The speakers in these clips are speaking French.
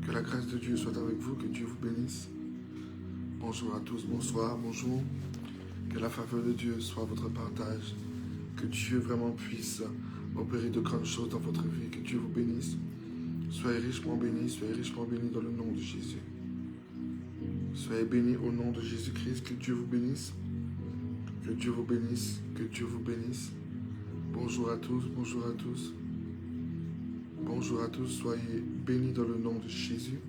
Que la grâce de Dieu soit avec vous, que Dieu vous bénisse. Bonjour à tous, bonsoir, bonjour. Que la faveur de Dieu soit votre partage. Que Dieu vraiment puisse opérer de grandes choses dans votre vie. Que Dieu vous bénisse. Soyez richement bénis dans le nom de Jésus. Soyez bénis au nom de Jésus-Christ. Que Dieu vous bénisse. Que Dieu vous bénisse. Que Dieu vous bénisse. Bonjour à tous, bonjour à tous. Bonjour à tous, soyez bénis dans le nom de Jésus.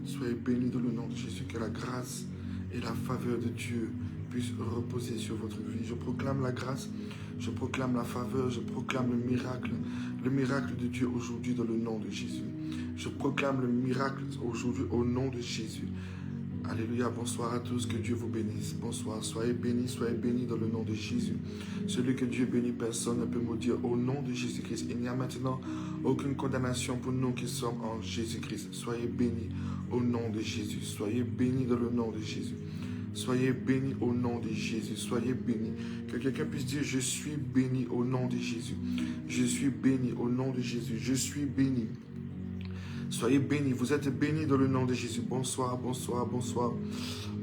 Soyez bénis dans le nom de Jésus. Que la grâce et la faveur de Dieu puissent reposer sur votre vie. Je proclame la grâce, je proclame la faveur, je proclame le miracle de Dieu aujourd'hui dans le nom de Jésus. Je proclame le miracle aujourd'hui au nom de Jésus. Alléluia, bonsoir à tous, que Dieu vous bénisse. Bonsoir, soyez bénis dans le nom de Jésus. Celui que Dieu bénit, personne ne peut maudire au nom de Jésus-Christ. Il n'y a maintenant aucune condamnation pour nous qui sommes en Jésus-Christ. Soyez bénis au nom de Jésus. Soyez bénis dans le nom de Jésus. Soyez bénis au nom de Jésus. Soyez bénis. Que quelqu'un puisse dire, je suis béni au nom de Jésus. Je suis béni au nom de Jésus. Je suis béni. Soyez bénis, vous êtes bénis dans le nom de Jésus. Bonsoir, bonsoir, bonsoir.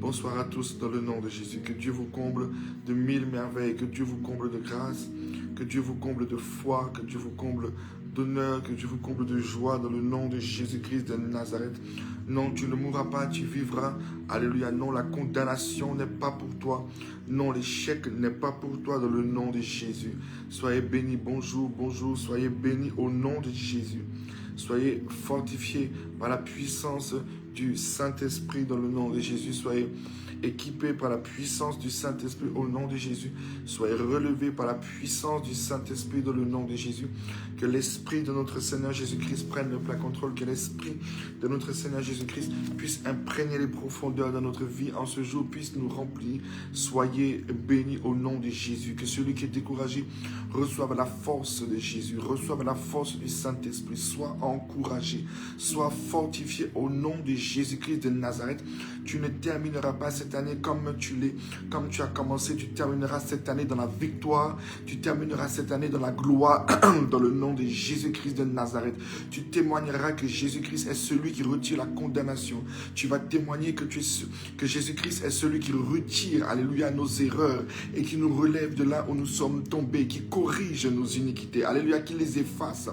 Bonsoir à tous dans le nom de Jésus. Que Dieu vous comble de 1000 merveilles, que Dieu vous comble de grâce, que Dieu vous comble de foi, que Dieu vous comble d'honneur, que Dieu vous comble de joie dans le nom de Jésus-Christ de Nazareth. Non, tu ne mourras pas, tu vivras. Alléluia. Non, la condamnation n'est pas pour toi. Non, l'échec n'est pas pour toi dans le nom de Jésus. Soyez bénis, bonjour, bonjour. Soyez bénis au nom de Jésus. Soyez fortifiés par la puissance du Saint-Esprit dans le nom de Jésus. Soyez équipés par la puissance du Saint-Esprit au nom de Jésus. Soyez relevés par la puissance du Saint-Esprit dans le nom de Jésus. Que l'Esprit de notre Seigneur Jésus-Christ prenne le plein contrôle. Que l'Esprit de notre Seigneur Jésus-Christ puisse imprégner les profondeurs de notre vie en ce jour, puisse nous remplir. Soyez bénis au nom de Jésus. Que celui qui est découragé reçoive la force de Jésus, reçoive la force du Saint-Esprit. Sois encouragé, sois fortifié au nom de Jésus-Christ de Nazareth. Tu ne termineras pas cette année comme tu as commencé. Tu termineras cette année dans la victoire. Tu termineras cette année dans la gloire dans le nom de Jésus-Christ de Nazareth. Tu témoigneras que Jésus-Christ est celui qui retire la condamnation. Tu vas témoigner que Jésus-Christ est celui qui retire, alléluia, nos erreurs et qui nous relève de là où nous sommes tombés, qui corrige nos iniquités, alléluia, qui les efface.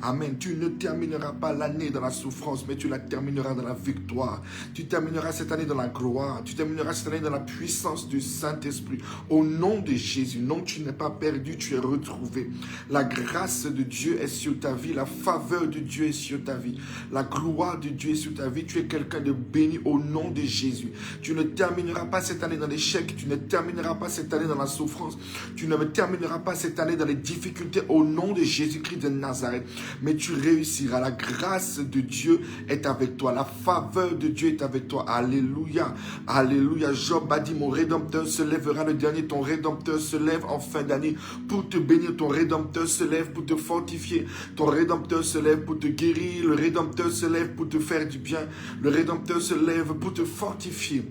Amen. Tu ne termineras pas l'année dans la souffrance, mais tu la termineras dans la victoire. Tu termineras cette année dans la gloire. Tu termineras cette année dans la puissance du Saint-Esprit. Au nom de Jésus, non, tu n'es pas perdu, tu es retrouvé. La grâce de Dieu est sur ta vie. La faveur de Dieu est sur ta vie. La gloire de Dieu est sur ta vie. Tu es quelqu'un de béni au nom de Jésus. Tu ne termineras pas cette année dans l'échec. Tu ne termineras pas cette année dans la souffrance. Tu ne termineras pas cette année dans les difficultés au nom de Jésus-Christ de Nazareth. Mais tu réussiras. La grâce de Dieu est avec toi. La faveur de Dieu est avec toi. Alléluia. Alléluia. Job a dit, mon Rédempteur se lèvera le dernier. Ton Rédempteur se lève en fin d'année pour te bénir. Ton Rédempteur se lève pour te fortifier. Ton Rédempteur se lève pour te guérir. Le Rédempteur se lève pour te faire du bien. Le Rédempteur se lève pour te fortifier.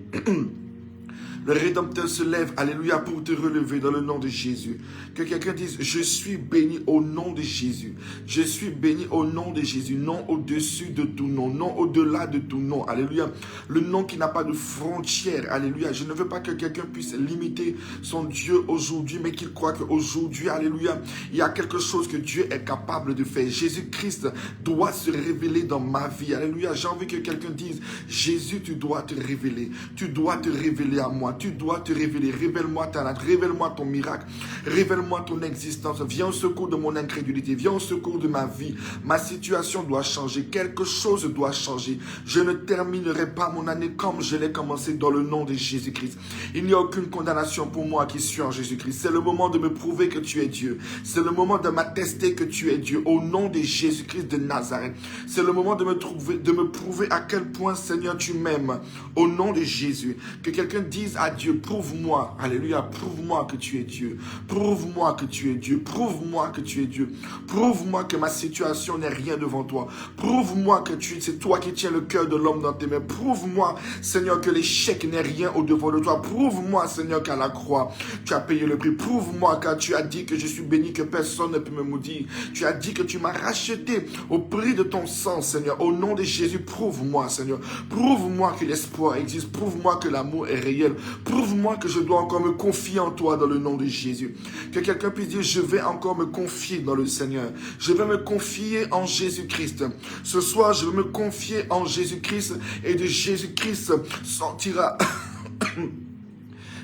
Le Rédempteur se lève, alléluia, pour te relever dans le nom de Jésus. Que quelqu'un dise, je suis béni au nom de Jésus. Je suis béni au nom de Jésus. Non au-dessus de tout nom. Non au-delà de tout nom. Alléluia. Le nom qui n'a pas de frontières. Alléluia. Je ne veux pas que quelqu'un puisse limiter son Dieu aujourd'hui, mais qu'il croit qu'aujourd'hui, alléluia, il y a quelque chose que Dieu est capable de faire. Jésus-Christ doit se révéler dans ma vie. Alléluia. J'ai envie que quelqu'un dise, Jésus, tu dois te révéler. Tu dois te révéler à moi. Tu dois te révéler. Révèle-moi ta nature. Révèle-moi ton miracle. Révèle-moi ton existence. Viens au secours de mon incrédulité. Viens au secours de ma vie. Ma situation doit changer. Quelque chose doit changer. Je ne terminerai pas mon année comme je l'ai commencé dans le nom de Jésus-Christ. Il n'y a aucune condamnation pour moi qui suis en Jésus-Christ. C'est le moment de me prouver que tu es Dieu. C'est le moment de m'attester que tu es Dieu. Au nom de Jésus-Christ de Nazareth. C'est le moment de me prouver à quel point, Seigneur, tu m'aimes. Au nom de Jésus. Que quelqu'un dise, à Dieu, prouve-moi, alléluia, prouve-moi que tu es Dieu. Prouve-moi que tu es Dieu. Prouve-moi que tu es Dieu. Prouve-moi que ma situation n'est rien devant toi. Prouve-moi que c'est toi qui tiens le cœur de l'homme dans tes mains. Prouve-moi, Seigneur, que l'échec n'est rien au-devant de toi. Prouve-moi, Seigneur, qu'à la croix, tu as payé le prix. Prouve-moi, car tu as dit que je suis béni, que personne ne peut me maudire. Tu as dit que tu m'as racheté au prix de ton sang, Seigneur. Au nom de Jésus, prouve-moi, Seigneur. Prouve-moi que l'espoir existe. Prouve-moi que l'amour est réel. Prouve-moi que je dois encore me confier en toi dans le nom de Jésus. Que quelqu'un puisse dire, je vais encore me confier dans le Seigneur. Je vais me confier en Jésus-Christ. Ce soir, je vais me confier en Jésus-Christ et de Jésus-Christ sortira...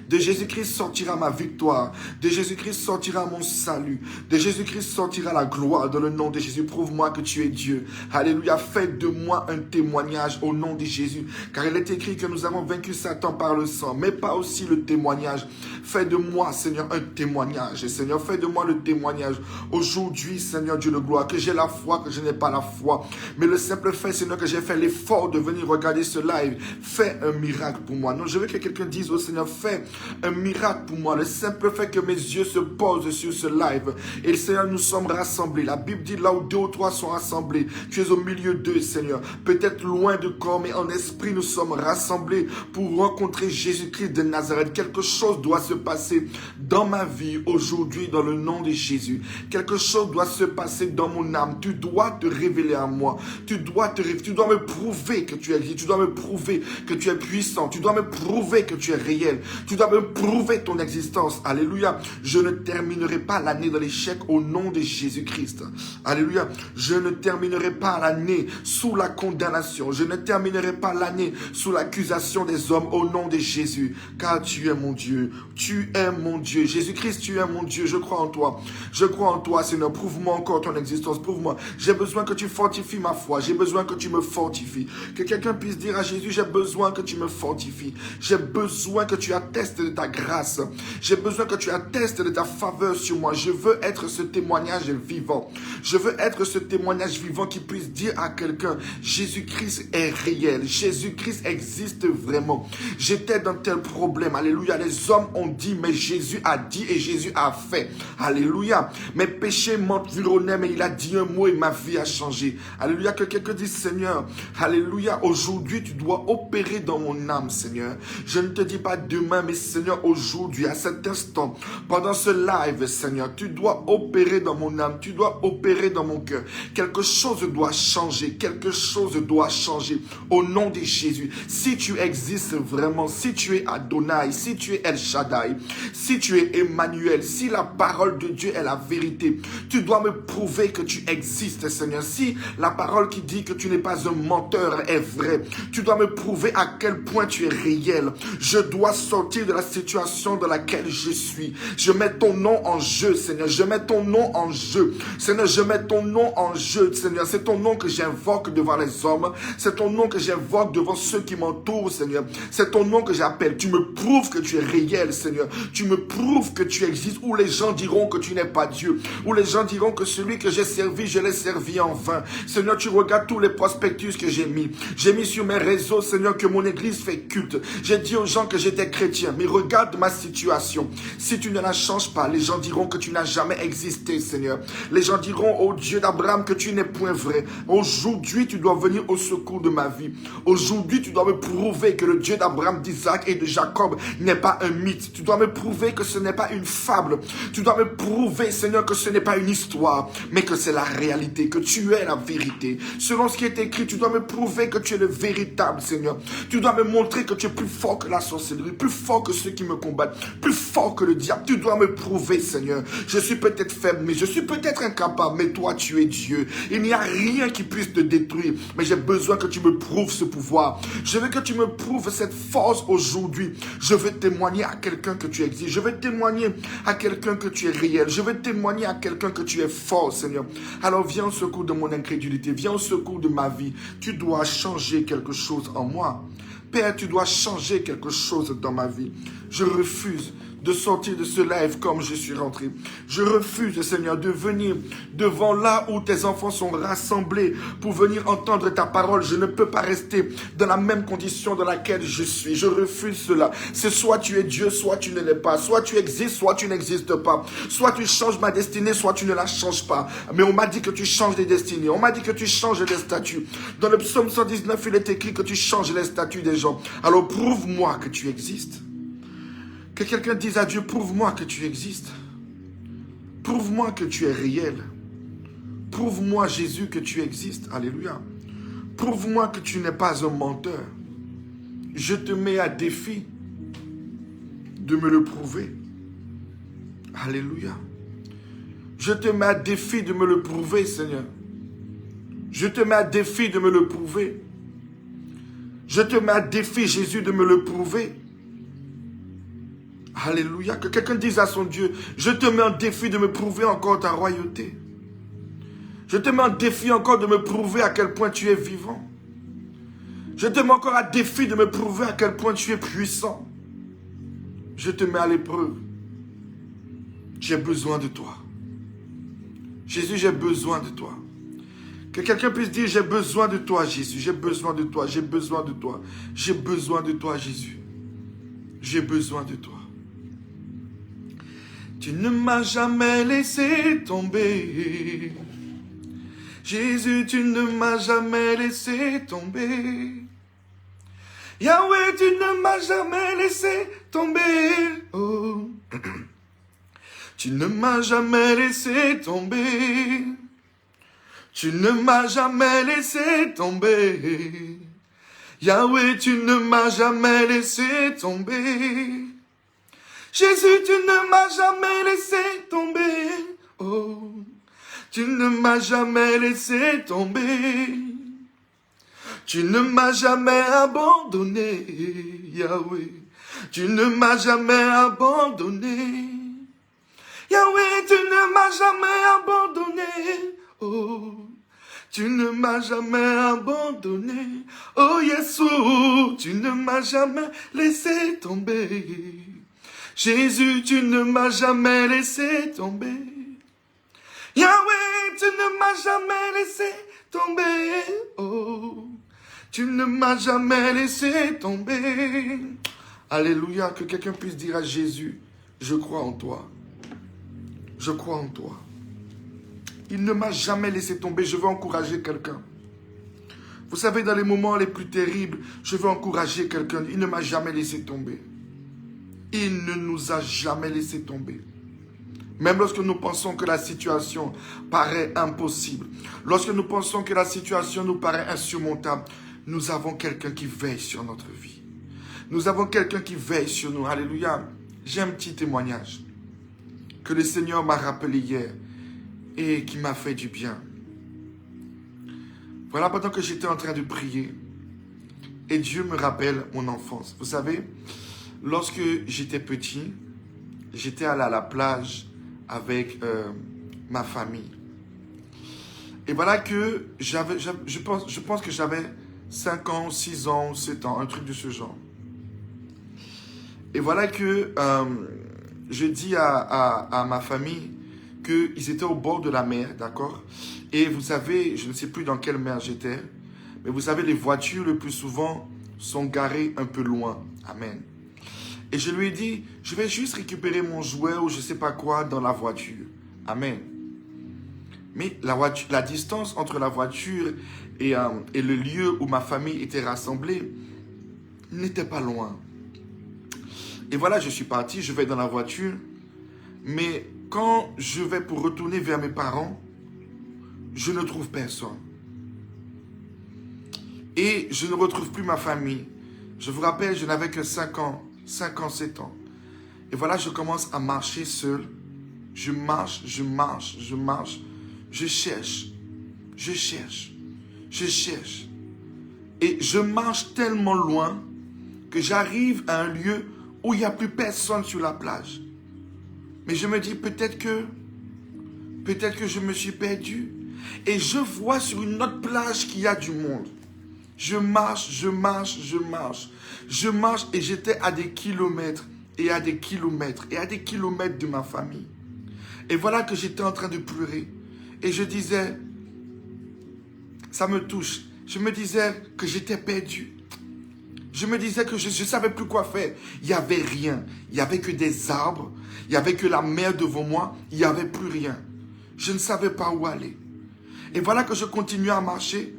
De Jésus-Christ sortira ma victoire. De Jésus-Christ sortira mon salut. De Jésus-Christ sortira la gloire. Dans le nom de Jésus, prouve-moi que tu es Dieu. Alléluia. Fais de moi un témoignage au nom de Jésus. Car il est écrit que nous avons vaincu Satan par le sang, mais pas aussi le témoignage. Fais de moi, Seigneur, un témoignage. Seigneur, fais de moi le témoignage. Aujourd'hui, Seigneur Dieu de gloire, que j'ai la foi, que je n'ai pas la foi. Mais le simple fait, Seigneur, que j'ai fait l'effort de venir regarder ce live. Fais un miracle pour moi. Non, je veux que quelqu'un dise au Seigneur, fais un miracle pour moi. Le simple fait que mes yeux se posent sur ce live. Et Seigneur, nous sommes rassemblés. La Bible dit là où 2 ou 3 sont rassemblés. Tu es au milieu d'eux, Seigneur. Peut-être loin de corps, mais en esprit, nous sommes rassemblés pour rencontrer Jésus-Christ de Nazareth. Quelque chose doit se passer dans ma vie aujourd'hui dans le nom de Jésus. Quelque chose doit se passer dans mon âme. Tu dois te révéler à moi. Tu dois me prouver que tu es Dieu. Tu dois me prouver que tu es puissant. Tu dois me prouver que tu es réel. Tu dois me prouver ton existence. Alléluia. Je ne terminerai pas l'année dans l'échec au nom de Jésus-Christ. Alléluia. Je ne terminerai pas l'année sous la condamnation. Je ne terminerai pas l'année sous l'accusation des hommes au nom de Jésus. Car tu es mon Dieu. Tu es mon Dieu. Jésus-Christ, tu es mon Dieu. Je crois en toi. Je crois en toi, Seigneur. Prouve-moi encore ton existence. Prouve-moi. J'ai besoin que tu fortifies ma foi. J'ai besoin que tu me fortifies. Que quelqu'un puisse dire à Jésus, j'ai besoin que tu me fortifies. J'ai besoin que tu attestes de ta grâce. J'ai besoin que tu attestes de ta faveur sur moi. Je veux être ce témoignage vivant. Je veux être ce témoignage vivant qui puisse dire à quelqu'un, Jésus-Christ est réel. Jésus-Christ existe vraiment. J'étais dans tel problème. Alléluia. Les hommes ont dit, mais Jésus a dit et Jésus a fait. Alléluia. Mes péchés m'environnaient, mais il a dit un mot et ma vie a changé. Alléluia. Que quelqu'un dise, Seigneur, alléluia, aujourd'hui tu dois opérer dans mon âme, Seigneur. Je ne te dis pas demain, mais Seigneur, aujourd'hui, à cet instant, pendant ce live, Seigneur, tu dois opérer dans mon âme, tu dois opérer dans mon cœur. Quelque chose doit changer, quelque chose doit changer au nom de Jésus. Si tu existes vraiment, si tu es Adonai, si tu es El Shaddai, si tu es Emmanuel, si la parole de Dieu est la vérité, tu dois me prouver que tu existes, Seigneur. Si la parole qui dit que tu n'es pas un menteur est vraie, tu dois me prouver à quel point tu es réel. Je dois sortir de la situation dans laquelle je suis. Je mets ton nom en jeu, Seigneur. Je mets ton nom en jeu. Seigneur, je mets ton nom en jeu, Seigneur. C'est ton nom que j'invoque devant les hommes. C'est ton nom que j'invoque devant ceux qui m'entourent, Seigneur. C'est ton nom que j'appelle. Tu me prouves que tu es réel, Seigneur. Tu me prouves que tu existes. Ou les gens diront que tu n'es pas Dieu. Ou les gens diront que celui que j'ai servi, je l'ai servi en vain. Seigneur, tu regardes tous les prospectus que j'ai mis. J'ai mis sur mes réseaux, Seigneur, que mon église fait culte. J'ai dit aux gens que j'étais chrétien. Mais regarde ma situation. Si tu ne la changes pas, les gens diront que tu n'as jamais existé, Seigneur. Les gens diront au Dieu d'Abraham que tu n'es point vrai. Aujourd'hui, tu dois venir au secours de ma vie. Aujourd'hui, tu dois me prouver que le Dieu d'Abraham, d'Isaac et de Jacob n'est pas un mythe. Tu dois me prouver que ce n'est pas une fable. Tu dois me prouver, Seigneur, que ce n'est pas une histoire, mais que c'est la réalité, que tu es la vérité. Selon ce qui est écrit, tu dois me prouver que tu es le véritable, Seigneur. Tu dois me montrer que tu es plus fort que la sorcellerie, plus fort que ceux qui me combattent, plus fort que le diable. Tu dois me prouver, Seigneur. Je suis peut-être faible, mais je suis peut-être incapable, mais toi, tu es Dieu. Il n'y a rien qui puisse te détruire, mais j'ai besoin que tu me prouves ce pouvoir. Je veux que tu me prouves cette force aujourd'hui. Je veux témoigner à quelqu'un que tu existes. Je veux témoigner à quelqu'un que tu es réel. Je veux témoigner à quelqu'un que tu es fort, Seigneur. Alors viens au secours de mon incrédulité. Viens au secours de ma vie. Tu dois changer quelque chose en moi. Père, tu dois changer quelque chose dans ma vie. Je refuse de sortir de ce live comme je suis rentré. Je refuse, Seigneur, de venir devant là où tes enfants sont rassemblés pour venir entendre ta parole. Je ne peux pas rester dans la même condition dans laquelle je suis. Je refuse cela. C'est soit tu es Dieu, soit tu ne l'es pas. Soit tu existes, soit tu n'existes pas. Soit tu changes ma destinée, soit tu ne la changes pas. Mais on m'a dit que tu changes des destinées. On m'a dit que tu changes des statuts. Dans le psaume 119, il est écrit que tu changes les statuts des gens. Alors prouve-moi que tu existes. Que quelqu'un dise à Dieu, prouve-moi que tu existes. Prouve-moi que tu es réel. Prouve-moi, Jésus, que tu existes. Alléluia. Prouve-moi que tu n'es pas un menteur. Je te mets à défi de me le prouver. Alléluia. Je te mets à défi de me le prouver, Seigneur. Je te mets à défi de me le prouver. Je te mets à défi, Jésus, de me le prouver. Alléluia. Que quelqu'un dise à son Dieu, je te mets en défi de me prouver encore ta royauté. Je te mets en défi encore de me prouver à quel point tu es vivant. Je te mets encore à défi de me prouver à quel point tu es puissant. Je te mets à l'épreuve. J'ai besoin de toi. Jésus, j'ai besoin de toi. Que quelqu'un puisse dire, j'ai besoin de toi, Jésus. J'ai besoin de toi, j'ai besoin de toi. J'ai besoin de toi, Jésus. J'ai besoin de toi. Tu ne m'as jamais laissé tomber. Jésus, tu ne m'as jamais laissé tomber. Yahweh, tu ne m'as jamais laissé tomber. Oh. Tu ne m'as jamais laissé tomber. Tu ne m'as jamais laissé tomber. Yahweh, tu ne m'as jamais laissé tomber. Jésus, tu ne m'as jamais laissé tomber. Oh, tu ne m'as jamais laissé tomber. Tu ne m'as jamais abandonné, Yahweh. Tu ne m'as jamais abandonné. Yahweh, tu ne m'as jamais abandonné. Oh, tu ne m'as jamais abandonné. Oh, Yeshua, tu ne m'as jamais laissé tomber. Jésus, tu ne m'as jamais laissé tomber. Yahweh, tu ne m'as jamais laissé tomber. Oh, tu ne m'as jamais laissé tomber. Alléluia, que quelqu'un puisse dire à Jésus, je crois en toi. Je crois en toi. Il ne m'a jamais laissé tomber. Je veux encourager quelqu'un. Vous savez, dans les moments les plus terribles, je veux encourager quelqu'un. Il ne m'a jamais laissé tomber. Il ne nous a jamais laissé tomber. Même lorsque nous pensons que la situation paraît impossible, lorsque nous pensons que la situation nous paraît insurmontable, nous avons quelqu'un qui veille sur notre vie. Nous avons quelqu'un qui veille sur nous. Alléluia. J'ai un petit témoignage que le Seigneur m'a rappelé hier et qui m'a fait du bien. Voilà, pendant que j'étais en train de prier, et Dieu me rappelle mon enfance. Vous savez, lorsque j'étais petit, j'étais allé à la plage avec ma famille. Et voilà que je pense que j'avais 5 ans, 6 ans, 7 ans, un truc de ce genre. Et voilà que je dis à ma famille qu'ils étaient au bord de la mer, d'accord? Et vous savez, je ne sais plus dans quelle mer j'étais, mais vous savez, les voitures le plus souvent sont garées un peu loin. Amen. Et je lui ai dit, je vais juste récupérer mon jouet ou je ne sais pas quoi dans la voiture. Amen. Mais la distance entre la voiture et le lieu où ma famille était rassemblée n'était pas loin. Et voilà, je suis parti, je vais dans la voiture. Mais quand je vais pour retourner vers mes parents, je ne trouve personne. Et je ne retrouve plus ma famille. Je vous rappelle, je n'avais que 5 ans, 7 ans. Et voilà, je commence à marcher seul. Je marche. Je cherche. Et je marche tellement loin que j'arrive à un lieu où il n'y a plus personne sur la plage. Mais je me dis, peut-être que je me suis perdu. Et je vois sur une autre plage qu'il y a du monde. Je marche et j'étais à des kilomètres. et à des kilomètres de ma famille. Et voilà que j'étais en train de pleurer. Et je disais, ça me touche. Je me disais que j'étais perdu. Je me disais que je ne savais plus quoi faire. Il n'y avait rien. Il n'y avait que des arbres. Il n'y avait que la mer devant moi. Il n'y avait plus rien. Je ne savais pas où aller. Et voilà que je continue à marcher.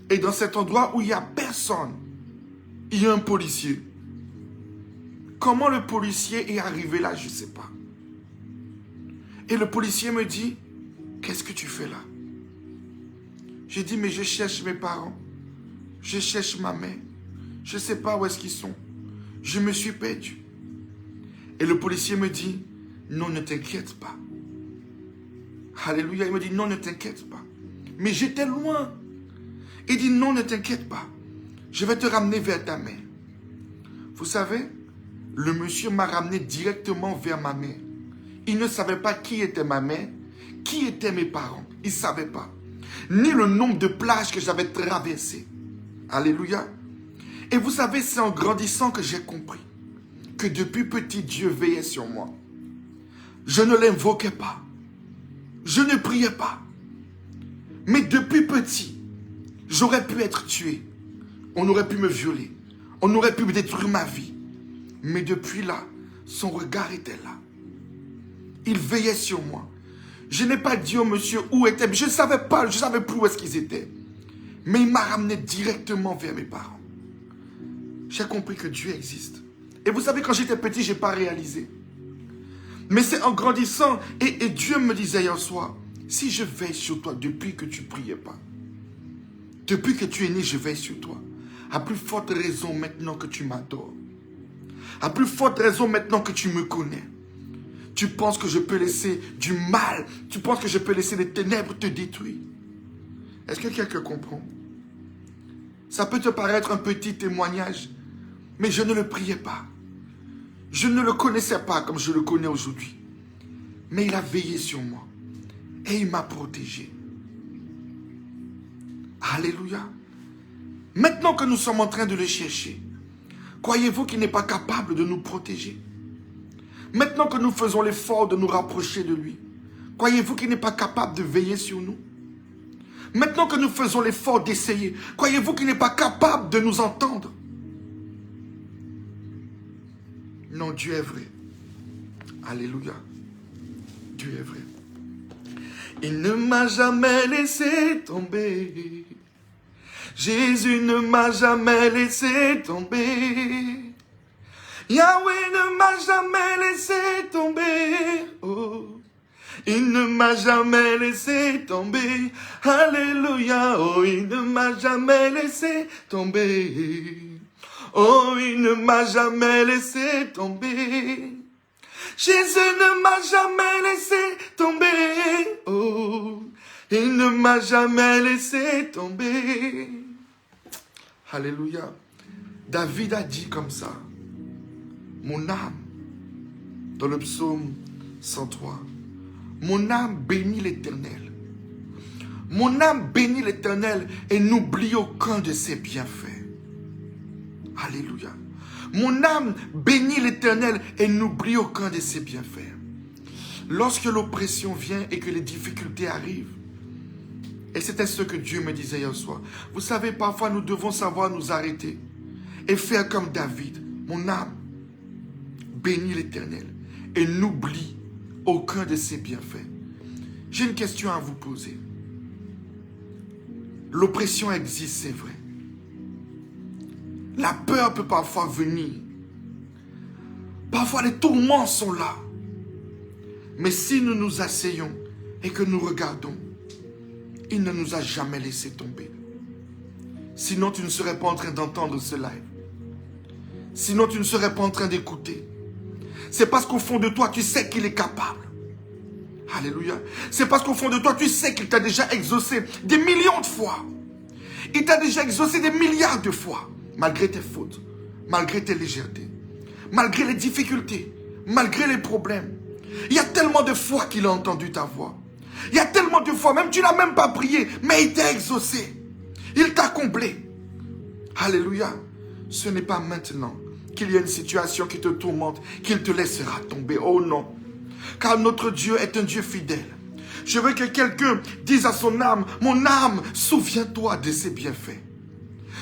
Et dans cet endroit où il n'y a personne, il y a un policier. Comment le policier est arrivé là, je ne sais pas. Et le policier me dit, qu'est-ce que tu fais là? J'ai dit, mais je cherche mes parents. Je cherche ma mère. Je ne sais pas où est-ce qu'ils sont. Je me suis perdu. Et le policier me dit, non, ne t'inquiète pas. Alléluia, il me dit, non, ne t'inquiète pas. Mais j'étais loin. Il dit, non, ne t'inquiète pas. Je vais te ramener vers ta mère. Vous savez, le monsieur m'a ramené directement vers ma mère. Il ne savait pas qui était ma mère, qui étaient mes parents. Il ne savait pas. Ni le nombre de plages que j'avais traversées. Alléluia. Et vous savez, c'est en grandissant que j'ai compris que depuis petit, Dieu veillait sur moi. Je ne l'invoquais pas. Je ne priais pas. Mais depuis petit, j'aurais pu être tué. On aurait pu me violer. On aurait pu me détruire ma vie. Mais depuis là, son regard était là. Il veillait sur moi. Je n'ai pas dit au monsieur où était. Je ne savais pas, je ne savais plus où est-ce qu'ils étaient. Mais il m'a ramené directement vers mes parents. J'ai compris que Dieu existe. Et vous savez, quand j'étais petit, je n'ai pas réalisé. Mais c'est en grandissant, et Dieu me disait hier soir, si je veille sur toi depuis que tu ne priais pas, depuis que tu es né, je veille sur toi. À plus forte raison maintenant que tu m'adores. À plus forte raison maintenant que tu me connais. Tu penses que je peux laisser du mal, tu penses que je peux laisser les ténèbres te détruire. Est-ce que quelqu'un comprend? Ça peut te paraître un petit témoignage, mais je ne le priais pas. Je ne le connaissais pas comme je le connais aujourd'hui. Mais il a veillé sur moi. Et il m'a protégé. Alléluia. Maintenant que nous sommes en train de le chercher, croyez-vous qu'il n'est pas capable de nous protéger? Maintenant que nous faisons l'effort de nous rapprocher de lui, croyez-vous qu'il n'est pas capable de veiller sur nous? Maintenant que nous faisons l'effort d'essayer, croyez-vous qu'il n'est pas capable de nous entendre? Non, Dieu est vrai. Alléluia. Dieu est vrai. Il ne m'a jamais laissé tomber. Jésus ne m'a jamais laissé tomber. Yahweh ne m'a jamais laissé tomber. Oh. Il ne m'a jamais laissé tomber. Alléluia. Oh, il ne m'a jamais laissé tomber. Oh, il ne m'a jamais laissé tomber. Jésus ne m'a jamais laissé tomber. Oh, il ne m'a jamais laissé tomber. Alléluia. David a dit comme ça. Mon âme, dans le psaume 103, mon âme bénit l'Éternel. Mon âme bénit l'Éternel et n'oublie aucun de ses bienfaits. Alléluia. Mon âme bénit l'Éternel et n'oublie aucun de ses bienfaits. Lorsque l'oppression vient et que les difficultés arrivent, et c'était ce que Dieu me disait hier soir, vous savez, parfois nous devons savoir nous arrêter et faire comme David. Mon âme bénit l'Éternel et n'oublie aucun de ses bienfaits. J'ai une question à vous poser. L'oppression existe, c'est vrai. La peur peut parfois venir. Parfois les tourments sont là. Mais si nous nous asseyons et que nous regardons, il ne nous a jamais laissé tomber. Sinon tu ne serais pas en train d'entendre ce live. Sinon tu ne serais pas en train d'écouter. C'est parce qu'au fond de toi tu sais qu'il est capable. Alléluia. C'est parce qu'au fond de toi tu sais qu'il t'a déjà exaucé des millions de fois. Il t'a déjà exaucé des milliards de fois. Malgré tes fautes, malgré tes légèretés, malgré les difficultés, malgré les problèmes. Il y a tellement de fois qu'il a entendu ta voix. Il y a tellement de fois, même tu n'as même pas prié, mais il t'a exaucé. Il t'a comblé. Alléluia. Ce n'est pas maintenant qu'il y ait une situation qui te tourmente, qu'il te laissera tomber. Oh non. Car notre Dieu est un Dieu fidèle. Je veux que quelqu'un dise à son âme, mon âme, souviens-toi de ses bienfaits.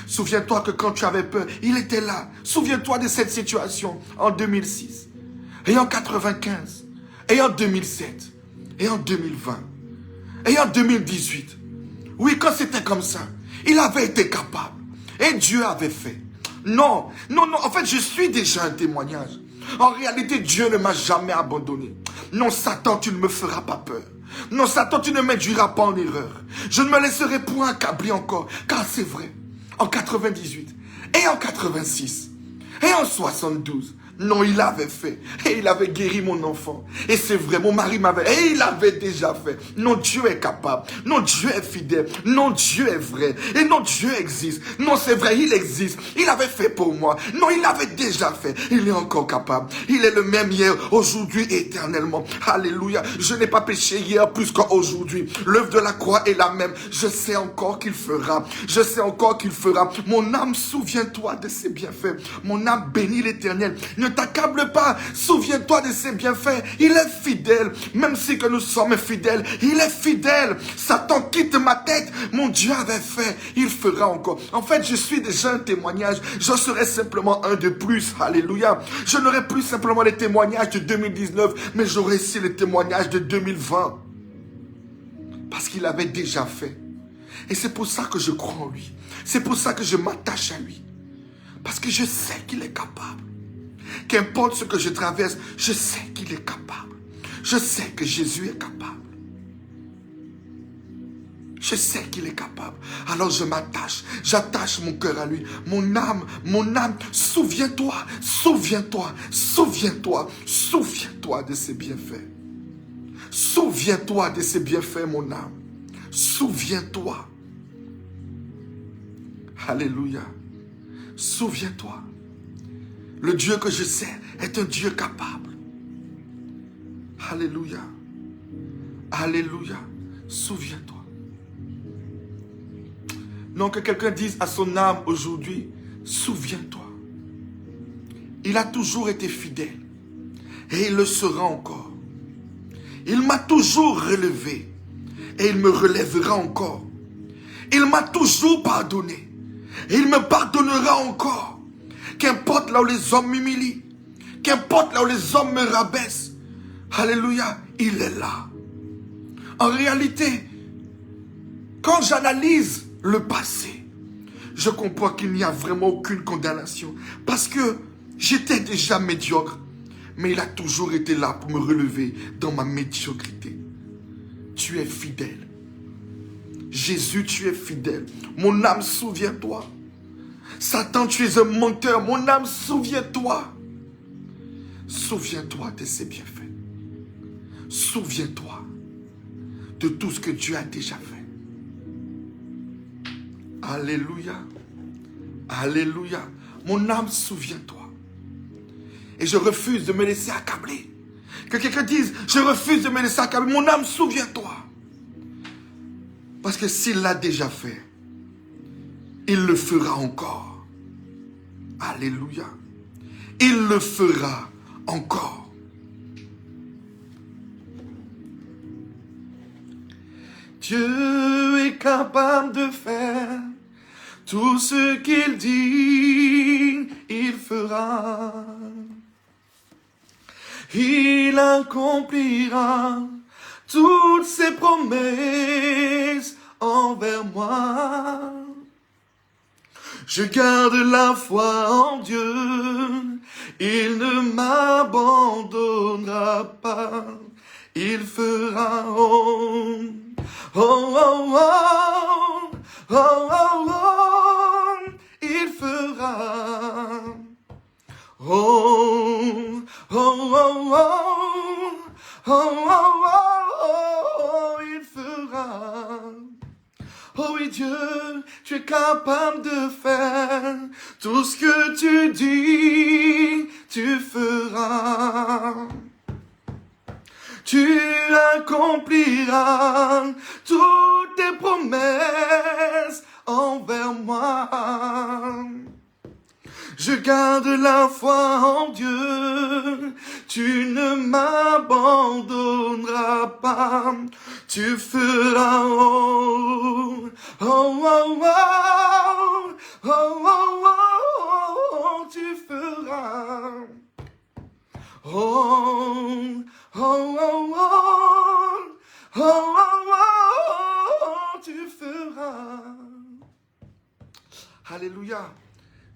Souviens-toi que quand tu avais peur, il était là. Souviens-toi de cette situation en 2006, et en 95, et en 2007, et en 2020, et en 2018. Oui, quand c'était comme ça, il avait été capable. Et Dieu avait fait. Non, non, non, en fait, je suis déjà un témoignage. En réalité, Dieu ne m'a jamais abandonné. Non, Satan, tu ne me feras pas peur. Non, Satan, tu ne m'induiras pas en erreur. Je ne me laisserai point accabler encore, car c'est vrai. En 98, et en 86, et en 72, non, il avait fait. Et il avait guéri mon enfant. Et c'est vrai, mon mari m'avait... Et il avait déjà fait. Non, Dieu est capable. Non, Dieu est fidèle. Non, Dieu est vrai. Et non, Dieu existe. Non, c'est vrai, il existe. Il avait fait pour moi. Non, il avait déjà fait. Il est encore capable. Il est le même hier, aujourd'hui, éternellement. Alléluia. Je n'ai pas péché hier plus qu'aujourd'hui. L'œuvre de la croix est la même. Je sais encore qu'il fera. Je sais encore qu'il fera. Mon âme, souviens-toi de ses bienfaits. Mon âme bénit l'Éternel. Ne t'accable pas, souviens-toi de ses bienfaits. Il est fidèle, même si que nous sommes fidèles. Il est fidèle. Satan quitte ma tête. Mon Dieu avait fait, il fera encore. En fait, je suis déjà un témoignage. Je serai simplement un de plus. Alléluia. Je n'aurai plus simplement les témoignages de 2019, mais j'aurai aussi les témoignages de 2020. Parce qu'il avait déjà fait. Et c'est pour ça que je crois en lui. C'est pour ça que je m'attache à lui. Parce que je sais qu'il est capable. Qu'importe ce que je traverse, je sais qu'il est capable. Je sais que Jésus est capable. Je sais qu'il est capable. Alors je m'attache. J'attache mon cœur à lui. Mon âme, souviens-toi, souviens-toi, souviens-toi, souviens-toi de ses bienfaits. Souviens-toi de ses bienfaits, mon âme. Souviens-toi. Alléluia. Souviens-toi. Le Dieu que je sers est un Dieu capable. Alléluia. Alléluia. Souviens-toi. Non, que quelqu'un dise à son âme aujourd'hui, souviens-toi. Il a toujours été fidèle. Et il le sera encore. Il m'a toujours relevé. Et il me relèvera encore. Il m'a toujours pardonné. Et il me pardonnera encore. Qu'importe là où les hommes m'humilient, qu'importe là où les hommes me rabaissent, alléluia, il est là. En réalité, quand j'analyse le passé, je comprends qu'il n'y a vraiment aucune condamnation. Parce que j'étais déjà médiocre, mais il a toujours été là pour me relever dans ma médiocrité. Tu es fidèle. Jésus, tu es fidèle. Mon âme, souviens-toi. Satan, tu es un menteur. Mon âme, souviens-toi. Souviens-toi de ses bienfaits. Souviens-toi de tout ce que Dieu a déjà fait. Alléluia. Alléluia. Mon âme, souviens-toi. Et je refuse de me laisser accabler. Que quelqu'un dise, je refuse de me laisser accabler. Mon âme, souviens-toi. Parce que s'il l'a déjà fait, il le fera encore. Alléluia. Il le fera encore. Dieu est capable de faire tout ce qu'il dit, il fera. Il accomplira toutes ses promesses envers moi. Je garde la foi en Dieu, il ne m'abandonnera pas, il fera oh, oh, oh, oh, oh, oh, oh, il fera oh, oh, oh, oh, oh, oh, oh, il fera. Oh oui Dieu, tu es capable de faire tout ce que tu dis, tu feras. Tu accompliras toutes tes promesses envers moi. Je garde la foi en Dieu. Tu ne m'abandonneras pas. Tu feras oh, oh, oh, oh, oh, oh, oh, tu feras oh, oh, oh, oh, oh, oh, oh, tu feras. Alléluia.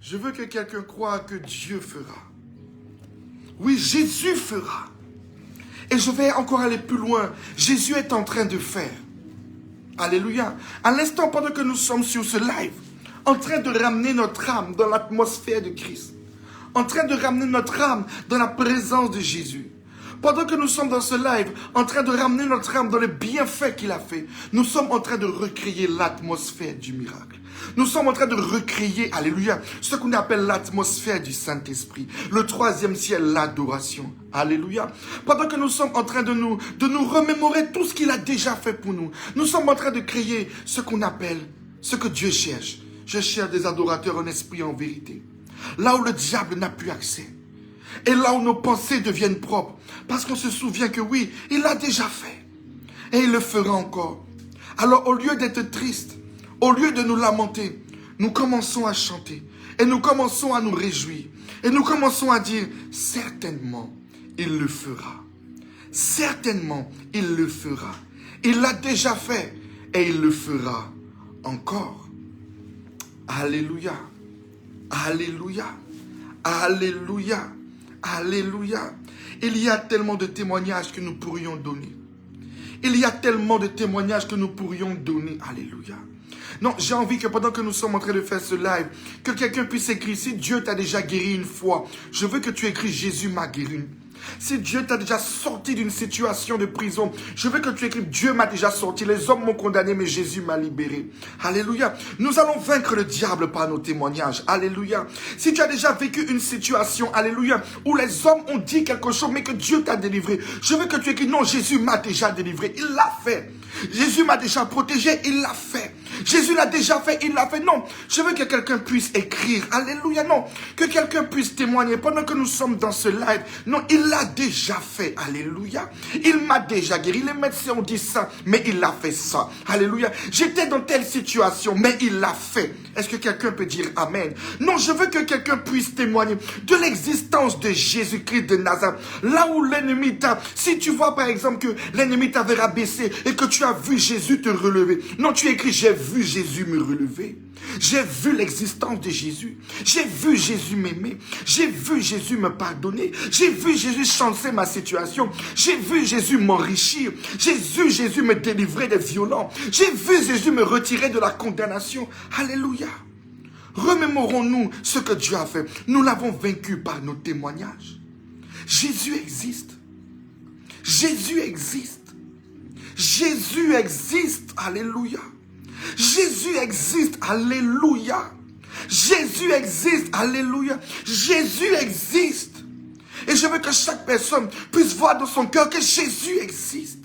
Je veux que quelqu'un croie que Dieu fera. Oui, Jésus fera. Et je vais encore aller plus loin. Jésus est en train de faire. Alléluia. À l'instant, pendant que nous sommes sur ce live, en train de ramener notre âme dans l'atmosphère de Christ. En train de ramener notre âme dans la présence de Jésus. Pendant que nous sommes dans ce live, en train de ramener notre âme dans les bienfaits qu'il a fait, nous sommes en train de recréer l'atmosphère du miracle. Nous sommes en train de recréer, alléluia, ce qu'on appelle l'atmosphère du Saint-Esprit. Le troisième ciel, l'adoration. Alléluia. Pendant que nous sommes en train de nous remémorer tout ce qu'il a déjà fait pour nous, nous sommes en train de créer ce qu'on appelle, ce que Dieu cherche. Je cherche des adorateurs en esprit et en vérité. Là où le diable n'a plus accès. Et là où nos pensées deviennent propres. Parce qu'on se souvient que oui, il l'a déjà fait. Et il le fera encore. Alors au lieu d'être triste, au lieu de nous lamenter, nous commençons à chanter. Et nous commençons à nous réjouir. Et nous commençons à dire, certainement, il le fera. Certainement, il le fera. Il l'a déjà fait. Et il le fera encore. Alléluia. Alléluia. Alléluia. Alléluia. Il y a tellement de témoignages que nous pourrions donner. Il y a tellement de témoignages que nous pourrions donner. Alléluia. Non, j'ai envie que pendant que nous sommes en train de faire ce live, que quelqu'un puisse écrire, si Dieu t'a déjà guéri une fois, je veux que tu écris, Jésus m'a guéri. Si Dieu t'a déjà sorti d'une situation de prison, je veux que tu écrives, Dieu m'a déjà sorti, les hommes m'ont condamné, mais Jésus m'a libéré. Alléluia. Nous allons vaincre le diable par nos témoignages. Alléluia. Si tu as déjà vécu une situation, alléluia, où les hommes ont dit quelque chose, mais que Dieu t'a délivré, je veux que tu écrives, non, Jésus m'a déjà délivré, il l'a fait. Jésus m'a déjà protégé, il l'a fait. Jésus l'a déjà fait, il l'a fait. Non, je veux que quelqu'un puisse écrire. Alléluia, non. Que quelqu'un puisse témoigner pendant que nous sommes dans ce live. Non, il l'a déjà fait. Alléluia. Il m'a déjà guéri. Les médecins ont dit ça, mais il a fait ça. Alléluia. J'étais dans telle situation, mais il l'a fait. Est-ce que quelqu'un peut dire Amen? Non, je veux que quelqu'un puisse témoigner de l'existence de Jésus-Christ de Nazareth. Là où l'ennemi t'a... Si tu vois par exemple que l'ennemi t'avait rabaissé et que tu as vu Jésus te relever. Non, tu écris, j'ai vu Jésus me relever. J'ai vu l'existence de Jésus. J'ai vu Jésus m'aimer. J'ai vu Jésus me pardonner. J'ai vu Jésus changer ma situation. J'ai vu Jésus m'enrichir. J'ai vu Jésus me délivrer des violents. J'ai vu Jésus me retirer de la condamnation. Alléluia. Remémorons-nous ce que Dieu a fait. Nous l'avons vaincu par nos témoignages. Jésus existe. Jésus existe. Jésus existe. Alléluia. Jésus existe. Alléluia. Jésus existe. Alléluia. Jésus existe. Et je veux que chaque personne puisse voir dans son cœur que Jésus existe.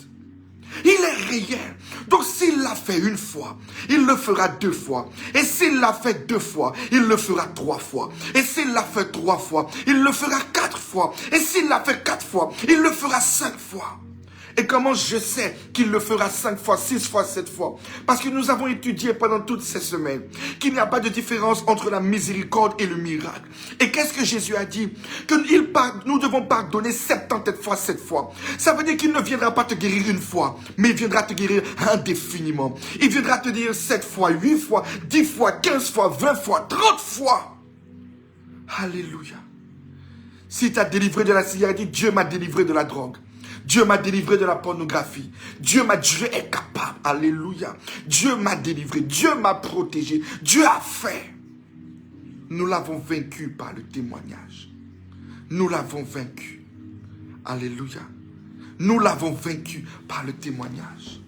Il est réel. Donc s'il l'a fait une fois, il le fera 2 fois. Et s'il l'a fait 2 fois, il le fera 3 fois. Et s'il l'a fait 3 fois, il le fera 4 fois. Et s'il l'a fait 4 fois, il le fera 5 fois. Et comment je sais qu'il le fera 5 fois, 6 fois, 7 fois? Parce que nous avons étudié pendant toutes ces semaines qu'il n'y a pas de différence entre la miséricorde et le miracle. Et qu'est-ce que Jésus a dit? Que nous devons pardonner 77 fois, 7 fois. Ça veut dire qu'il ne viendra pas te guérir une fois, mais il viendra te guérir indéfiniment. Il viendra te dire 7 fois, 8 fois, 10 fois, 15 fois, 20 fois, 30 fois. Alléluia. Si tu as délivré de la cigarette, Dieu m'a délivré de la drogue. Dieu m'a délivré de la pornographie. Dieu est capable. Alléluia. Dieu m'a délivré. Dieu m'a protégé. Dieu a fait. Nous l'avons vaincu par le témoignage. Nous l'avons vaincu. Alléluia. Nous l'avons vaincu par le témoignage.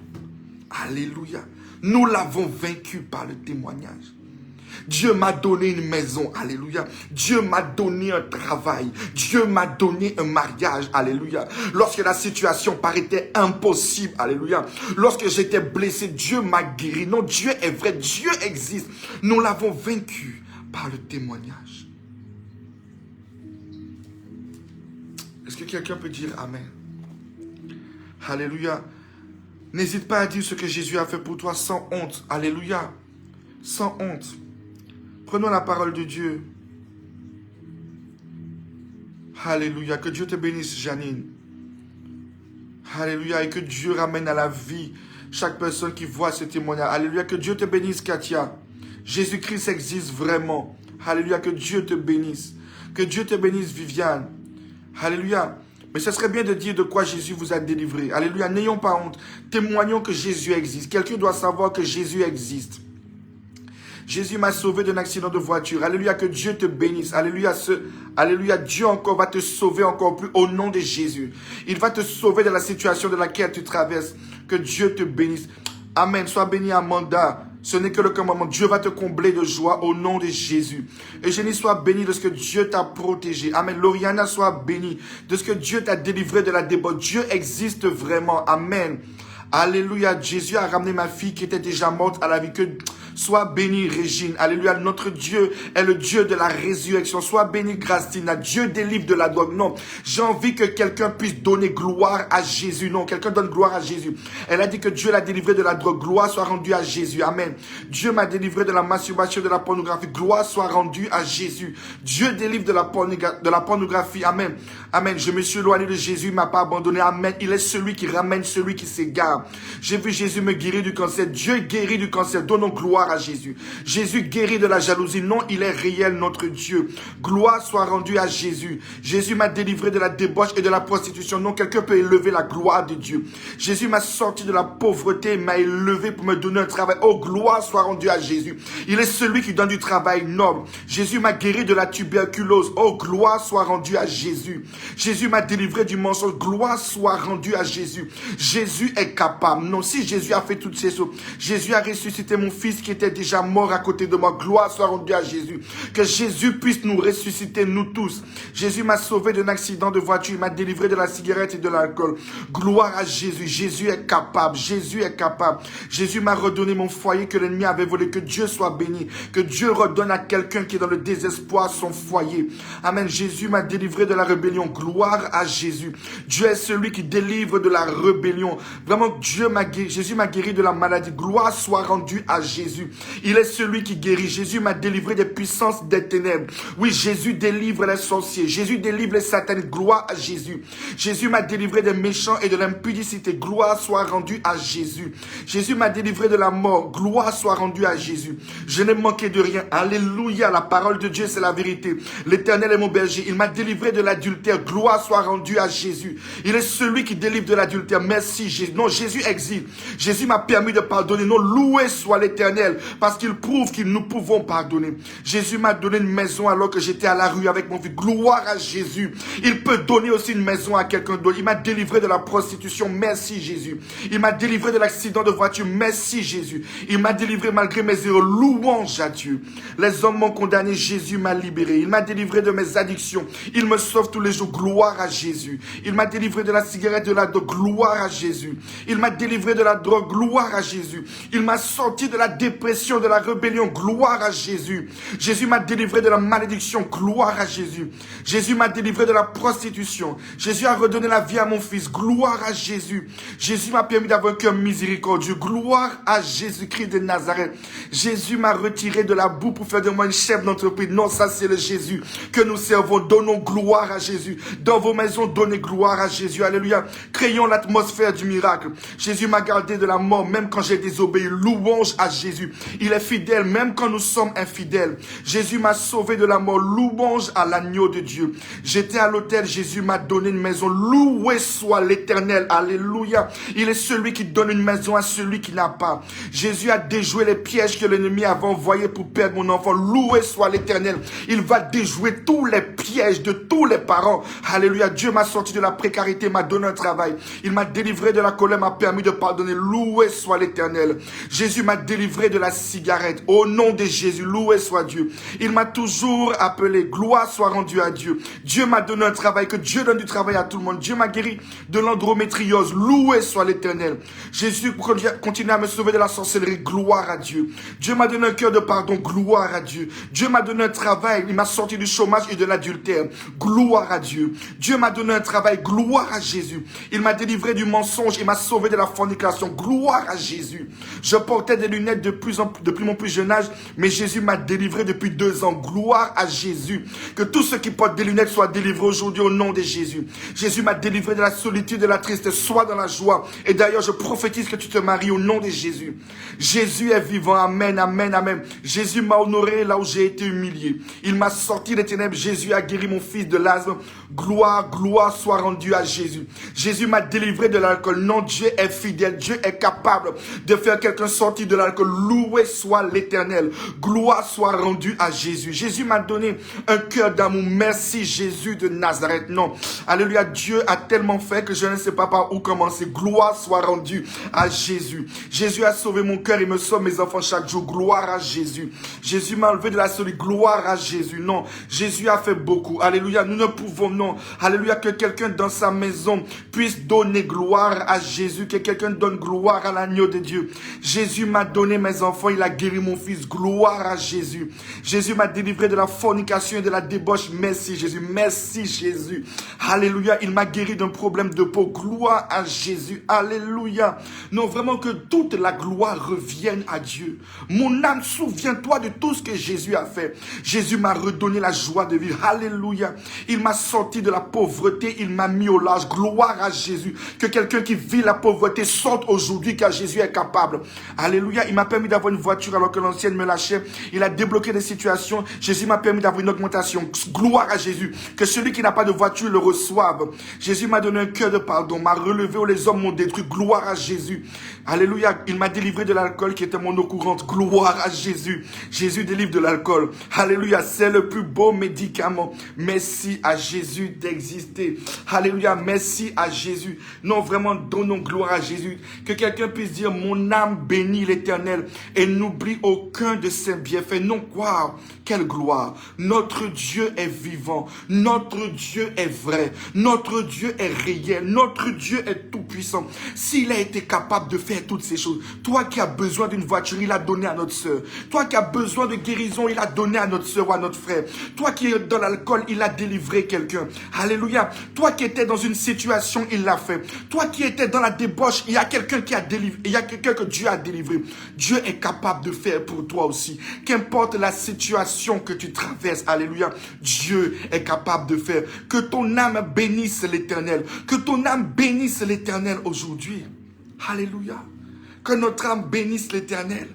Alléluia. Nous l'avons vaincu par le témoignage. Dieu m'a donné une maison, alléluia. Dieu m'a donné un travail. Dieu m'a donné un mariage, alléluia. Lorsque la situation paraissait impossible, alléluia. Lorsque j'étais blessé, Dieu m'a guéri. Non, Dieu est vrai, Dieu existe. Nous l'avons vaincu par le témoignage. Est-ce que quelqu'un peut dire Amen? Alléluia. N'hésite pas à dire ce que Jésus a fait pour toi sans honte. Alléluia. Sans honte. Prenons la parole de Dieu. Alléluia. Que Dieu te bénisse, Janine. Alléluia. Et que Dieu ramène à la vie chaque personne qui voit ce témoignage. Alléluia. Que Dieu te bénisse, Katia. Jésus-Christ existe vraiment. Alléluia. Que Dieu te bénisse. Que Dieu te bénisse, Viviane. Alléluia. Mais ce serait bien de dire de quoi Jésus vous a délivré. Alléluia. N'ayons pas honte. Témoignons que Jésus existe. Quelqu'un doit savoir que Jésus existe. Jésus m'a sauvé d'un accident de voiture. Alléluia, que Dieu te bénisse. Alléluia, alléluia, Dieu encore va te sauver encore plus au nom de Jésus. Il va te sauver de la situation de laquelle tu traverses. Que Dieu te bénisse. Amen. Sois béni, Amanda. Ce n'est que le commandement. Dieu va te combler de joie au nom de Jésus. Eugénie, sois bénie de ce que Dieu t'a protégé. Amen. Lauriana, sois bénie de ce que Dieu t'a délivré de la débauche. Dieu existe vraiment. Amen. Alléluia. Jésus a ramené ma fille qui était déjà morte à la vie. Que sois bénie, Régine. Alléluia. Notre Dieu est le Dieu de la résurrection. Sois bénie, Gracina. Dieu délivre de la drogue. Non. J'ai envie que quelqu'un puisse donner gloire à Jésus. Non. Quelqu'un donne gloire à Jésus. Elle a dit que Dieu l'a délivré de la drogue. Gloire soit rendue à Jésus. Amen. Dieu m'a délivré de la masturbation, de la pornographie. Gloire soit rendue à Jésus. Dieu délivre de la pornographie. Amen. Amen. Je me suis éloigné de Jésus. Il ne m'a pas abandonné. Amen. Il est celui qui ramène celui qui s'égare. J'ai vu Jésus me guérir du cancer. Dieu guérit du cancer. Donnons gloire à Jésus. Jésus guérit de la jalousie. Non, il est réel, notre Dieu. Gloire soit rendue à Jésus. Jésus m'a délivré de la débauche et de la prostitution. Non, quelqu'un peut élever la gloire de Dieu. Jésus m'a sorti de la pauvreté, m'a élevé pour me donner un travail. Oh, gloire soit rendue à Jésus. Il est celui qui donne du travail noble. Jésus m'a guéri de la tuberculose. Oh, gloire soit rendue à Jésus. Jésus m'a délivré du mensonge. Gloire soit rendue à Jésus. Jésus est capable. Non, si Jésus a fait toutes ces choses, Jésus a ressuscité mon fils qui était déjà mort à côté de moi. Gloire soit rendue à Jésus. Que Jésus puisse nous ressusciter, nous tous. Jésus m'a sauvé d'un accident de voiture. Il m'a délivré de la cigarette et de l'alcool. Gloire à Jésus. Jésus est capable. Jésus est capable. Jésus m'a redonné mon foyer que l'ennemi avait volé. Que Dieu soit béni. Que Dieu redonne à quelqu'un qui est dans le désespoir son foyer. Amen. Jésus m'a délivré de la rébellion. Gloire à Jésus. Dieu est celui qui délivre de la rébellion. Vraiment, Jésus m'a guéri de la maladie. Gloire soit rendue à Jésus. Il est celui qui guérit. Jésus m'a délivré des puissances des ténèbres. Oui, Jésus délivre les sorciers. Jésus délivre les sataniques. Gloire à Jésus. Jésus m'a délivré des méchants et de l'impudicité. Gloire soit rendue à Jésus. Jésus m'a délivré de la mort. Gloire soit rendue à Jésus. Je n'ai manqué de rien. Alléluia. La parole de Dieu, c'est la vérité. L'Éternel est mon berger. Il m'a délivré de l'adultère. Gloire soit rendue à Jésus. Il est celui qui délivre de l'adultère. Merci Jésus. Non, Jésus existe. Jésus m'a permis de pardonner. Non, loué soit l'Éternel, parce qu'il prouve que nous pouvons pardonner. Jésus m'a donné une maison alors que j'étais à la rue avec mon fils. Gloire à Jésus. Il peut donner aussi une maison à quelqu'un d'autre. Il m'a délivré de la prostitution. Merci Jésus. Il m'a délivré de l'accident de voiture. Merci Jésus. Il m'a délivré malgré mes erreurs. Louange à Dieu. Les hommes m'ont condamné. Jésus m'a libéré. Il m'a délivré de mes addictions. Il me sauve tous les jours. Gloire à Jésus. Il m'a délivré de la cigarette, de la drogue. Gloire à Jésus. Il m'a délivré de la drogue. Gloire à Jésus. Il m'a sorti de la dépression, de la rébellion. Gloire à Jésus. Jésus m'a délivré de la malédiction. Gloire à Jésus. Jésus m'a délivré de la prostitution. Jésus a redonné la vie à mon fils. Gloire à Jésus. Jésus m'a permis d'avoir un cœur miséricordieux. Gloire à Jésus-Christ de Nazareth. Jésus m'a retiré de la boue pour faire de moi une chef d'entreprise. Non, ça c'est le Jésus que nous servons. Donnons gloire à Jésus. Dans vos maisons, donnez gloire à Jésus. Alléluia. Créons l'atmosphère du miracle. Jésus m'a gardé de la mort même quand j'ai désobéi. Louange à Jésus. Il est fidèle même quand nous sommes infidèles. Jésus m'a sauvé de la mort. Louange à l'agneau de Dieu. J'étais à l'hôtel. Jésus m'a donné une maison. Loué soit l'Éternel. Alléluia. Il est celui qui donne une maison à celui qui n'a pas. Jésus a déjoué les pièges que l'ennemi avait envoyés pour perdre mon enfant. Loué soit l'Éternel. Il va déjouer tous les pièges de tous les parents. Alléluia. Dieu m'a sorti de la précarité, m'a donné un travail. Il m'a délivré de la colère, m'a permis de pardonner. Loué soit l'Éternel. Jésus m'a délivré de la cigarette. Au nom de Jésus, loué soit Dieu. Il m'a toujours appelé. Gloire soit rendue à Dieu. Dieu m'a donné un travail, que Dieu donne du travail à tout le monde. Dieu m'a guéri de l'endométriose. Loué soit l'Éternel. Jésus continue à me sauver de la sorcellerie. Gloire à Dieu. Dieu m'a donné un cœur de pardon. Gloire à Dieu. Dieu m'a donné un travail. Il m'a sorti du chômage et de l'adultère. Gloire à Dieu. Dieu m'a donné un travail. Gloire à Jésus. Il m'a délivré du mensonge. Il m'a sauvé de la fornication. Gloire à Jésus. Je portais des lunettes depuis mon plus jeune âge, mais Jésus m'a délivré depuis 2 ans. Gloire à Jésus. Que tous ceux qui portent des lunettes soient délivrés aujourd'hui au nom de Jésus. Jésus m'a délivré de la solitude, de la tristesse. Sois dans la joie. Et d'ailleurs, je prophétise que tu te maries au nom de Jésus. Jésus est vivant. Amen, amen, amen. Jésus m'a honoré là où j'ai été humilié. Il m'a sorti des ténèbres. Jésus a guéri mon fils de l'asthme. Gloire, gloire soit rendue à Jésus. Jésus m'a délivré de l'alcool. Non, Dieu est fidèle. Dieu est capable de faire quelqu'un sortir de l'alcool. Loué soit l'Éternel. Gloire soit rendue à Jésus. Jésus m'a donné un cœur d'amour. Merci Jésus de Nazareth. Non. Alléluia. Dieu a tellement fait que je ne sais pas par où commencer. Gloire soit rendue à Jésus. Jésus a sauvé mon cœur. Il me sauve mes enfants chaque jour. Gloire à Jésus. Jésus m'a enlevé de la solitude. Gloire à Jésus. Non. Jésus a fait beaucoup. Alléluia. Nous ne pouvons, non. Alléluia. Que quelqu'un dans sa maison puisse donner gloire à Jésus. Que quelqu'un donne gloire à l'agneau de Dieu. Jésus m'a donné mes enfants. Il a guéri mon fils. Gloire à Jésus. Jésus m'a délivré de la fornication et de la débauche. Merci Jésus. Merci Jésus. Alléluia. Il m'a guéri d'un problème de peau. Gloire à Jésus. Alléluia. Non, vraiment que toute la gloire revienne à Dieu. Mon âme, souviens-toi de tout ce que Jésus a fait. Jésus m'a redonné la joie de vivre. Alléluia. Il m'a sorti de la pauvreté. Il m'a mis au large. Gloire à Jésus. Que quelqu'un qui vit la pauvreté sorte aujourd'hui car Jésus est capable. Alléluia. Il m'a permis d'avoir une voiture alors que l'ancienne me lâchait. Il a débloqué des situations. Jésus m'a permis d'avoir une augmentation. Gloire à Jésus. Que celui qui n'a pas de voiture le reçoive. Jésus m'a donné un cœur de pardon. M'a relevé où les hommes m'ont détruit. Gloire à Jésus. Alléluia. Il m'a délivré de l'alcool qui était mon eau courante. Gloire à Jésus. Jésus délivre de l'alcool. Alléluia. C'est le plus beau médicament. Merci à Jésus d'exister. Alléluia. Merci à Jésus. Non, vraiment, donnons gloire à Jésus. Que quelqu'un puisse dire, mon âme bénit l'Éternel et n'oublie aucun de ses bienfaits. Non, quoi? Quelle gloire. Notre Dieu est vivant. Notre Dieu est vrai. Notre Dieu est réel. Notre Dieu est tout puissant. S'il a été capable de faire toutes ces choses, toi qui as besoin d'une voiture, il a donné à notre soeur. Toi qui as besoin de guérison, il a donné à notre soeur ou à notre frère. Toi qui es dans l'alcool, il a délivré quelqu'un. Alléluia. Toi qui étais dans une situation, il l'a fait. Toi qui étais dans la débauche, il y a quelqu'un qui a délivré. Il y a quelqu'un que Dieu a délivré. Dieu est capable de faire pour toi aussi. Qu'importe la situation que tu traverses, alléluia, Dieu est capable de faire. Que ton âme bénisse l'Éternel. Que ton âme bénisse l'Éternel aujourd'hui. Alléluia. Que notre âme bénisse l'Éternel.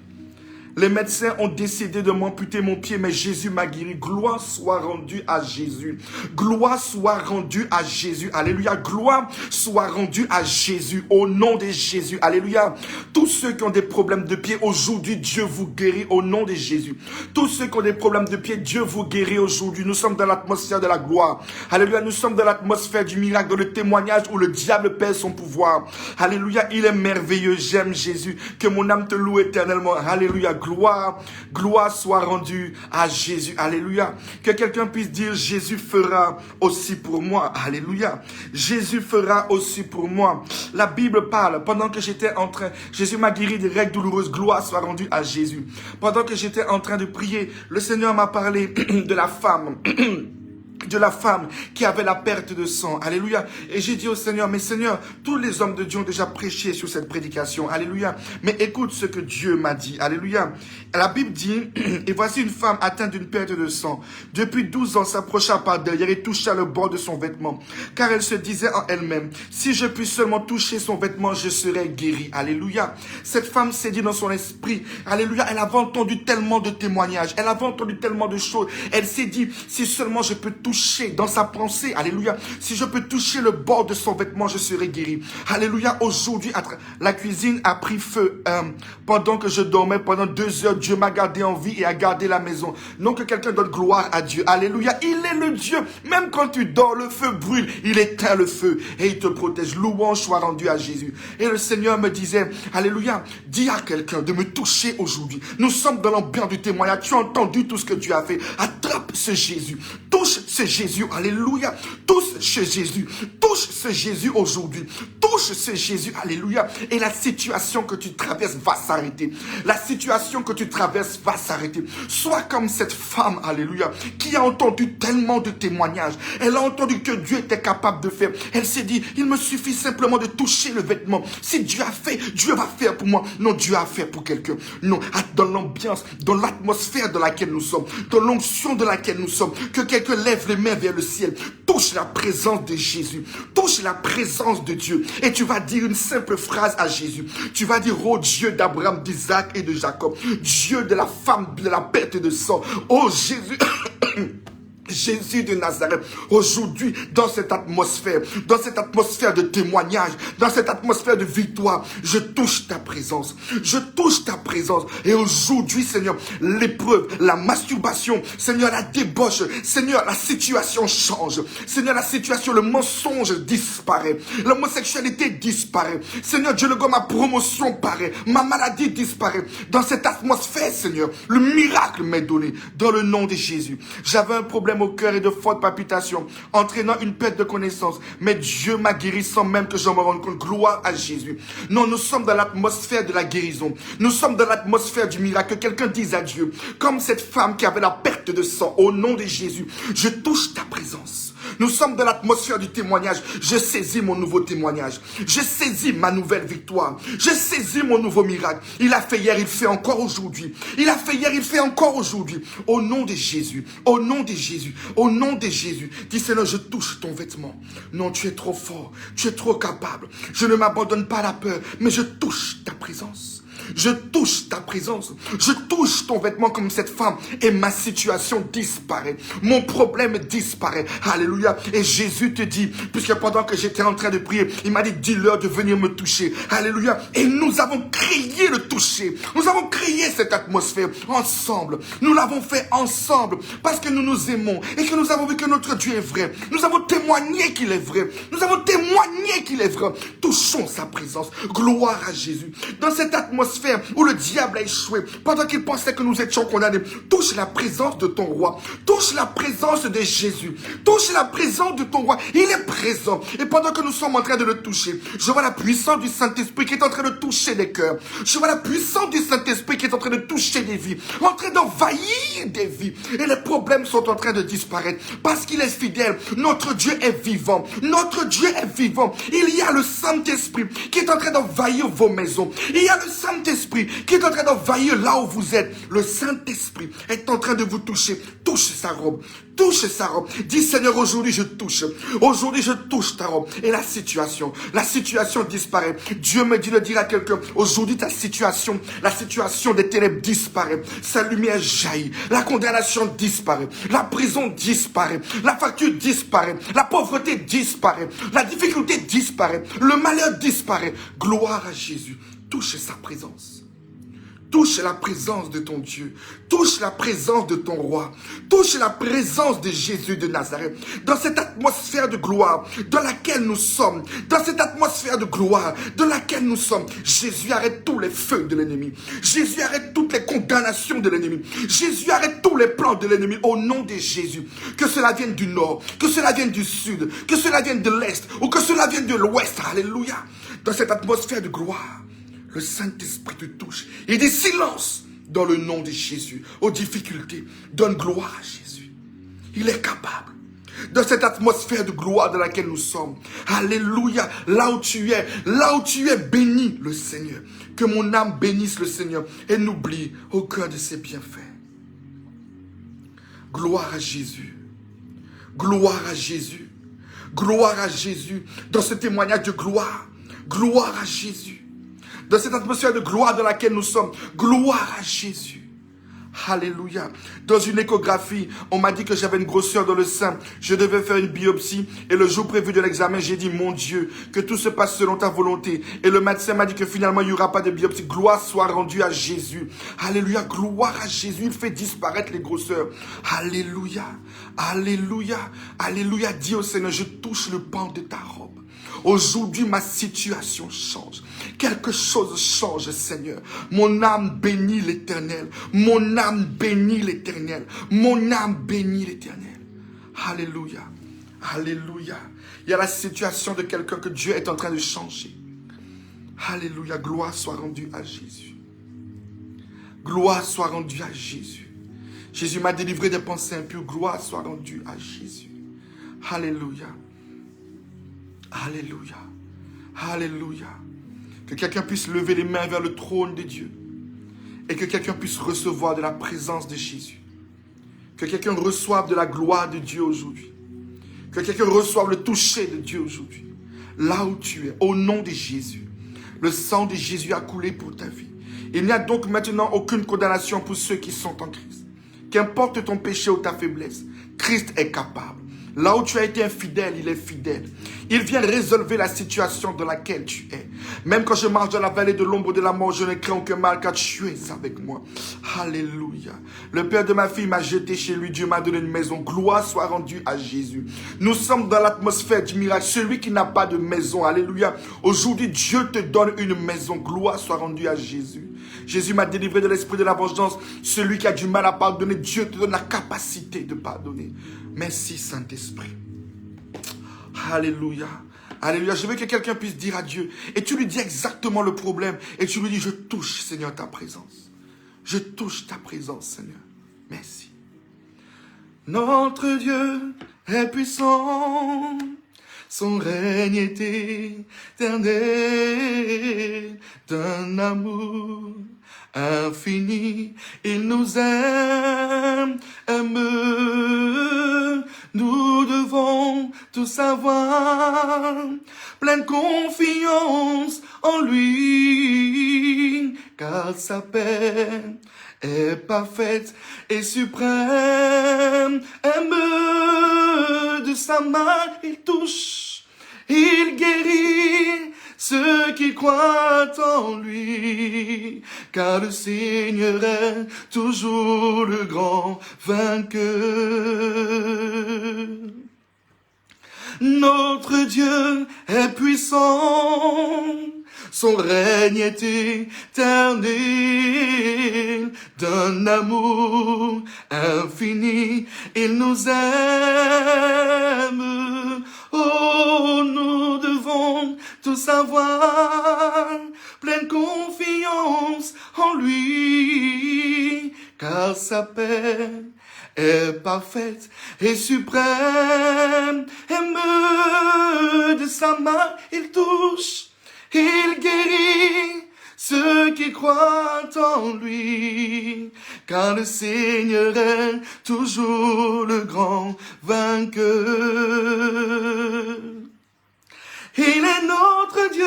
Les médecins ont décidé de m'amputer mon pied, mais Jésus m'a guéri. Gloire soit rendue à Jésus. Gloire soit rendue à Jésus. Alléluia. Gloire soit rendue à Jésus. Au nom de Jésus. Alléluia. Tous ceux qui ont des problèmes de pied, aujourd'hui, Dieu vous guérit au nom de Jésus. Tous ceux qui ont des problèmes de pied, Dieu vous guérit aujourd'hui. Nous sommes dans l'atmosphère de la gloire. Alléluia. Nous sommes dans l'atmosphère du miracle, dans le témoignage où le diable perd son pouvoir. Alléluia. Il est merveilleux. J'aime Jésus. Que mon âme te loue éternellement. Alléluia. Gloire soit rendue à Jésus. Alléluia. Que quelqu'un puisse dire, Jésus fera aussi pour moi. Alléluia. Jésus fera aussi pour moi. La Bible parle, pendant que j'étais en train, Jésus m'a guéri des règles douloureuses. Gloire soit rendue à Jésus. Pendant que j'étais en train de prier, le Seigneur m'a parlé de la femme. De la femme qui avait la perte de sang. Alléluia. Et j'ai dit au Seigneur, mais Seigneur, tous les hommes de Dieu ont déjà prêché sur cette prédication. Alléluia. Mais écoute ce que Dieu m'a dit. Alléluia. La Bible dit, et voici une femme atteinte d'une perte de sang. Depuis 12 ans, s'approcha par derrière et toucha le bord de son vêtement. Car elle se disait en elle-même, si je puis seulement toucher son vêtement, je serai guérie. Alléluia. Cette femme s'est dit dans son esprit, alléluia, elle avait entendu tellement de témoignages. Elle avait entendu tellement de choses. Elle s'est dit, si seulement je peux toucher toucher dans sa pensée, alléluia, si je peux toucher le bord de son vêtement, je serai guéri. Alléluia, aujourd'hui, la cuisine a pris feu. Pendant que je dormais, pendant 2 heures, Dieu m'a gardé en vie et a gardé la maison. Non, que quelqu'un donne gloire à Dieu. Alléluia, il est le Dieu. Même quand tu dors, le feu brûle, il éteint le feu et il te protège. Louange soit rendue à Jésus. Et le Seigneur me disait, alléluia, dis à quelqu'un de me toucher aujourd'hui. Nous sommes dans l'ambiance du témoignage. Tu as entendu tout ce que Dieu a fait. Attrape ce Jésus. Touche ce Jésus. Alléluia. Touche ce Jésus. Touche ce Jésus aujourd'hui. Touche ce Jésus. Alléluia. Et la situation que tu traverses va s'arrêter. La situation que tu traverses va s'arrêter. Sois comme cette femme, alléluia, qui a entendu tellement de témoignages. Elle a entendu que Dieu était capable de faire. Elle s'est dit, il me suffit simplement de toucher le vêtement. Si Dieu a fait, Dieu va faire pour moi. Non, Dieu a fait pour quelqu'un. Non, dans l'ambiance, dans l'atmosphère dans laquelle nous sommes, dans l'onction de laquelle nous sommes, que quelqu'un lève les mains vers le ciel, touche la présence de Jésus, touche la présence de Dieu. Et tu vas dire une simple phrase à Jésus. Tu vas dire, oh Dieu d'Abraham, d'Isaac et de Jacob, Dieu de la femme, de la perte de sang, oh Jésus... Jésus de Nazareth, aujourd'hui, dans cette atmosphère de témoignage, dans cette atmosphère de victoire, je touche ta présence. Je touche ta présence. Et aujourd'hui, Seigneur, l'épreuve, la masturbation, Seigneur, la débauche, Seigneur, la situation change. Seigneur, la situation, le mensonge disparaît. L'homosexualité disparaît. Seigneur, Dieu le God, ma promotion paraît. Ma maladie disparaît. Dans cette atmosphère, Seigneur, le miracle m'est donné. Dans le nom de Jésus. J'avais un problème au cœur et de fortes palpitations, entraînant une perte de connaissance. Mais Dieu m'a guéri sans même que j'en me rende compte. Gloire à Jésus. Non, nous sommes dans l'atmosphère de la guérison. Nous sommes dans l'atmosphère du miracle. Que quelqu'un dise à Dieu, comme cette femme qui avait la perte de sang, au nom de Jésus, je touche ta présence. Nous sommes dans l'atmosphère du témoignage. Je saisis mon nouveau témoignage. Je saisis ma nouvelle victoire. Je saisis mon nouveau miracle. Il a fait hier, il fait encore aujourd'hui. Il a fait hier, il fait encore aujourd'hui. Au nom de Jésus. Au nom de Jésus. Au nom de Jésus. Dis Seigneur, je touche ton vêtement. Non, tu es trop fort. Tu es trop capable. Je ne m'abandonne pas à la peur, mais je touche ta présence. Je touche ta présence. Je touche ton vêtement comme cette femme. Et ma situation disparaît. Mon problème disparaît. Alléluia. Et Jésus te dit, puisque pendant que j'étais en train de prier, il m'a dit, dis-leur de venir me toucher. Alléluia. Et nous avons créé le toucher. Nous avons créé cette atmosphère ensemble. Nous l'avons fait ensemble parce que nous nous aimons et que nous avons vu que notre Dieu est vrai. Nous avons témoigné qu'il est vrai. Nous avons témoigné qu'il est vrai. Touchons sa présence. Gloire à Jésus. Dans cette atmosphère où le diable a échoué, pendant qu'il pensait que nous étions condamnés, touche la présence de ton roi, touche la présence de Jésus, touche la présence de ton roi, il est présent. Et pendant que nous sommes en train de le toucher, je vois la puissance du Saint-Esprit qui est en train de toucher des cœurs, je vois la puissance du Saint-Esprit qui est en train de toucher des vies, en train d'envahir des vies, et les problèmes sont en train de disparaître, parce qu'il est fidèle. Notre Dieu est vivant, notre Dieu est vivant. Il y a le Saint-Esprit qui est en train d'envahir vos maisons, il y a le Saint-Esprit qui est en train d'envahir là où vous êtes. Le Saint-Esprit est en train de vous toucher. Touche sa robe. Touche sa robe. Dis Seigneur, aujourd'hui je touche. Aujourd'hui je touche ta robe. Et la situation disparaît. Dieu me dit de dire à quelqu'un, aujourd'hui ta situation, la situation des ténèbres disparaît. Sa lumière jaillit. La condamnation disparaît. La prison disparaît. La facture disparaît. La pauvreté disparaît. La difficulté disparaît. Le malheur disparaît. Gloire à Jésus. Touche sa présence. Touche la présence de ton Dieu. Touche la présence de ton roi. Touche la présence de Jésus de Nazareth. Dans cette atmosphère de gloire dans laquelle nous sommes. Dans cette atmosphère de gloire dans laquelle nous sommes. Jésus arrête tous les feux de l'ennemi. Jésus arrête toutes les condamnations de l'ennemi. Jésus arrête tous les plans de l'ennemi. Au nom de Jésus. Que cela vienne du nord. Que cela vienne du sud. Que cela vienne de l'est. Ou que cela vienne de l'ouest. Alléluia. Dans cette atmosphère de gloire. Le Saint-Esprit te touche. Il dit silence dans le nom de Jésus. Aux difficultés, donne gloire à Jésus. Il est capable. Dans cette atmosphère de gloire dans laquelle nous sommes. Alléluia. Là où tu es, bénis le Seigneur. Que mon âme bénisse le Seigneur et n'oublie aucun de ses bienfaits. Gloire à Jésus. Gloire à Jésus. Gloire à Jésus. Dans ce témoignage de gloire. Gloire à Jésus. Dans cette atmosphère de gloire dans laquelle nous sommes. Gloire à Jésus. Alléluia. Dans une échographie, on m'a dit que j'avais une grosseur dans le sein. Je devais faire une biopsie. Et le jour prévu de l'examen, j'ai dit, mon Dieu, que tout se passe selon ta volonté. Et le médecin m'a dit que finalement, il n'y aura pas de biopsie. Gloire soit rendue à Jésus. Alléluia. Gloire à Jésus. Il fait disparaître les grosseurs. Alléluia. Alléluia. Alléluia. Dis au Seigneur, je touche le pan de ta robe. Aujourd'hui, ma situation change. Quelque chose change, Seigneur. Mon âme bénit l'Éternel. Mon âme bénit l'Éternel. Mon âme bénit l'Éternel. Alléluia. Alléluia. Il y a la situation de quelqu'un que Dieu est en train de changer. Alléluia. Gloire soit rendue à Jésus. Gloire soit rendue à Jésus. Jésus m'a délivré des pensées impures. Gloire soit rendue à Jésus. Alléluia. Alléluia. Alléluia. Que quelqu'un puisse lever les mains vers le trône de Dieu. Et que quelqu'un puisse recevoir de la présence de Jésus. Que quelqu'un reçoive de la gloire de Dieu aujourd'hui. Que quelqu'un reçoive le toucher de Dieu aujourd'hui. Là où tu es, au nom de Jésus. Le sang de Jésus a coulé pour ta vie. Il n'y a donc maintenant aucune condamnation pour ceux qui sont en Christ. Qu'importe ton péché ou ta faiblesse, Christ est capable. Là où tu as été infidèle, il est fidèle. Il vient résolver la situation dans laquelle tu es. Même quand je marche dans la vallée de l'ombre de la mort, je ne crains aucun mal car tu es avec moi. Alléluia. Le père de ma fille m'a jeté chez lui. Dieu m'a donné une maison. Gloire soit rendue à Jésus. Nous sommes dans l'atmosphère du miracle. Celui qui n'a pas de maison. Alléluia. Aujourd'hui, Dieu te donne une maison. Gloire soit rendue à Jésus. Jésus m'a délivré de l'esprit de la vengeance. Celui qui a du mal à pardonner, Dieu te donne la capacité de pardonner. Merci Saint-Esprit. Alléluia. Alléluia. Je veux que quelqu'un puisse dire à Dieu. Et tu lui dis exactement le problème. Et tu lui dis, je touche, Seigneur, ta présence. Je touche ta présence, Seigneur. Merci. Notre Dieu est puissant. Son règne est éternel. D'un amour infini, il nous aime. Nous devons tout savoir, pleine confiance en lui, car sa paix est parfaite et suprême. Aime de sa main, il touche, il guérit ceux qui croient en lui, car le Seigneur est toujours le grand vainqueur. Notre Dieu est puissant, son règne est éternel, d'un amour infini, il nous aime. Oh, nous devons tout savoir, pleine confiance en lui, car sa paix est parfaite et suprême. Aime de sa main, il touche, il guérit ceux qui croient en lui, car le Seigneur est toujours le grand vainqueur. Il est notre Dieu,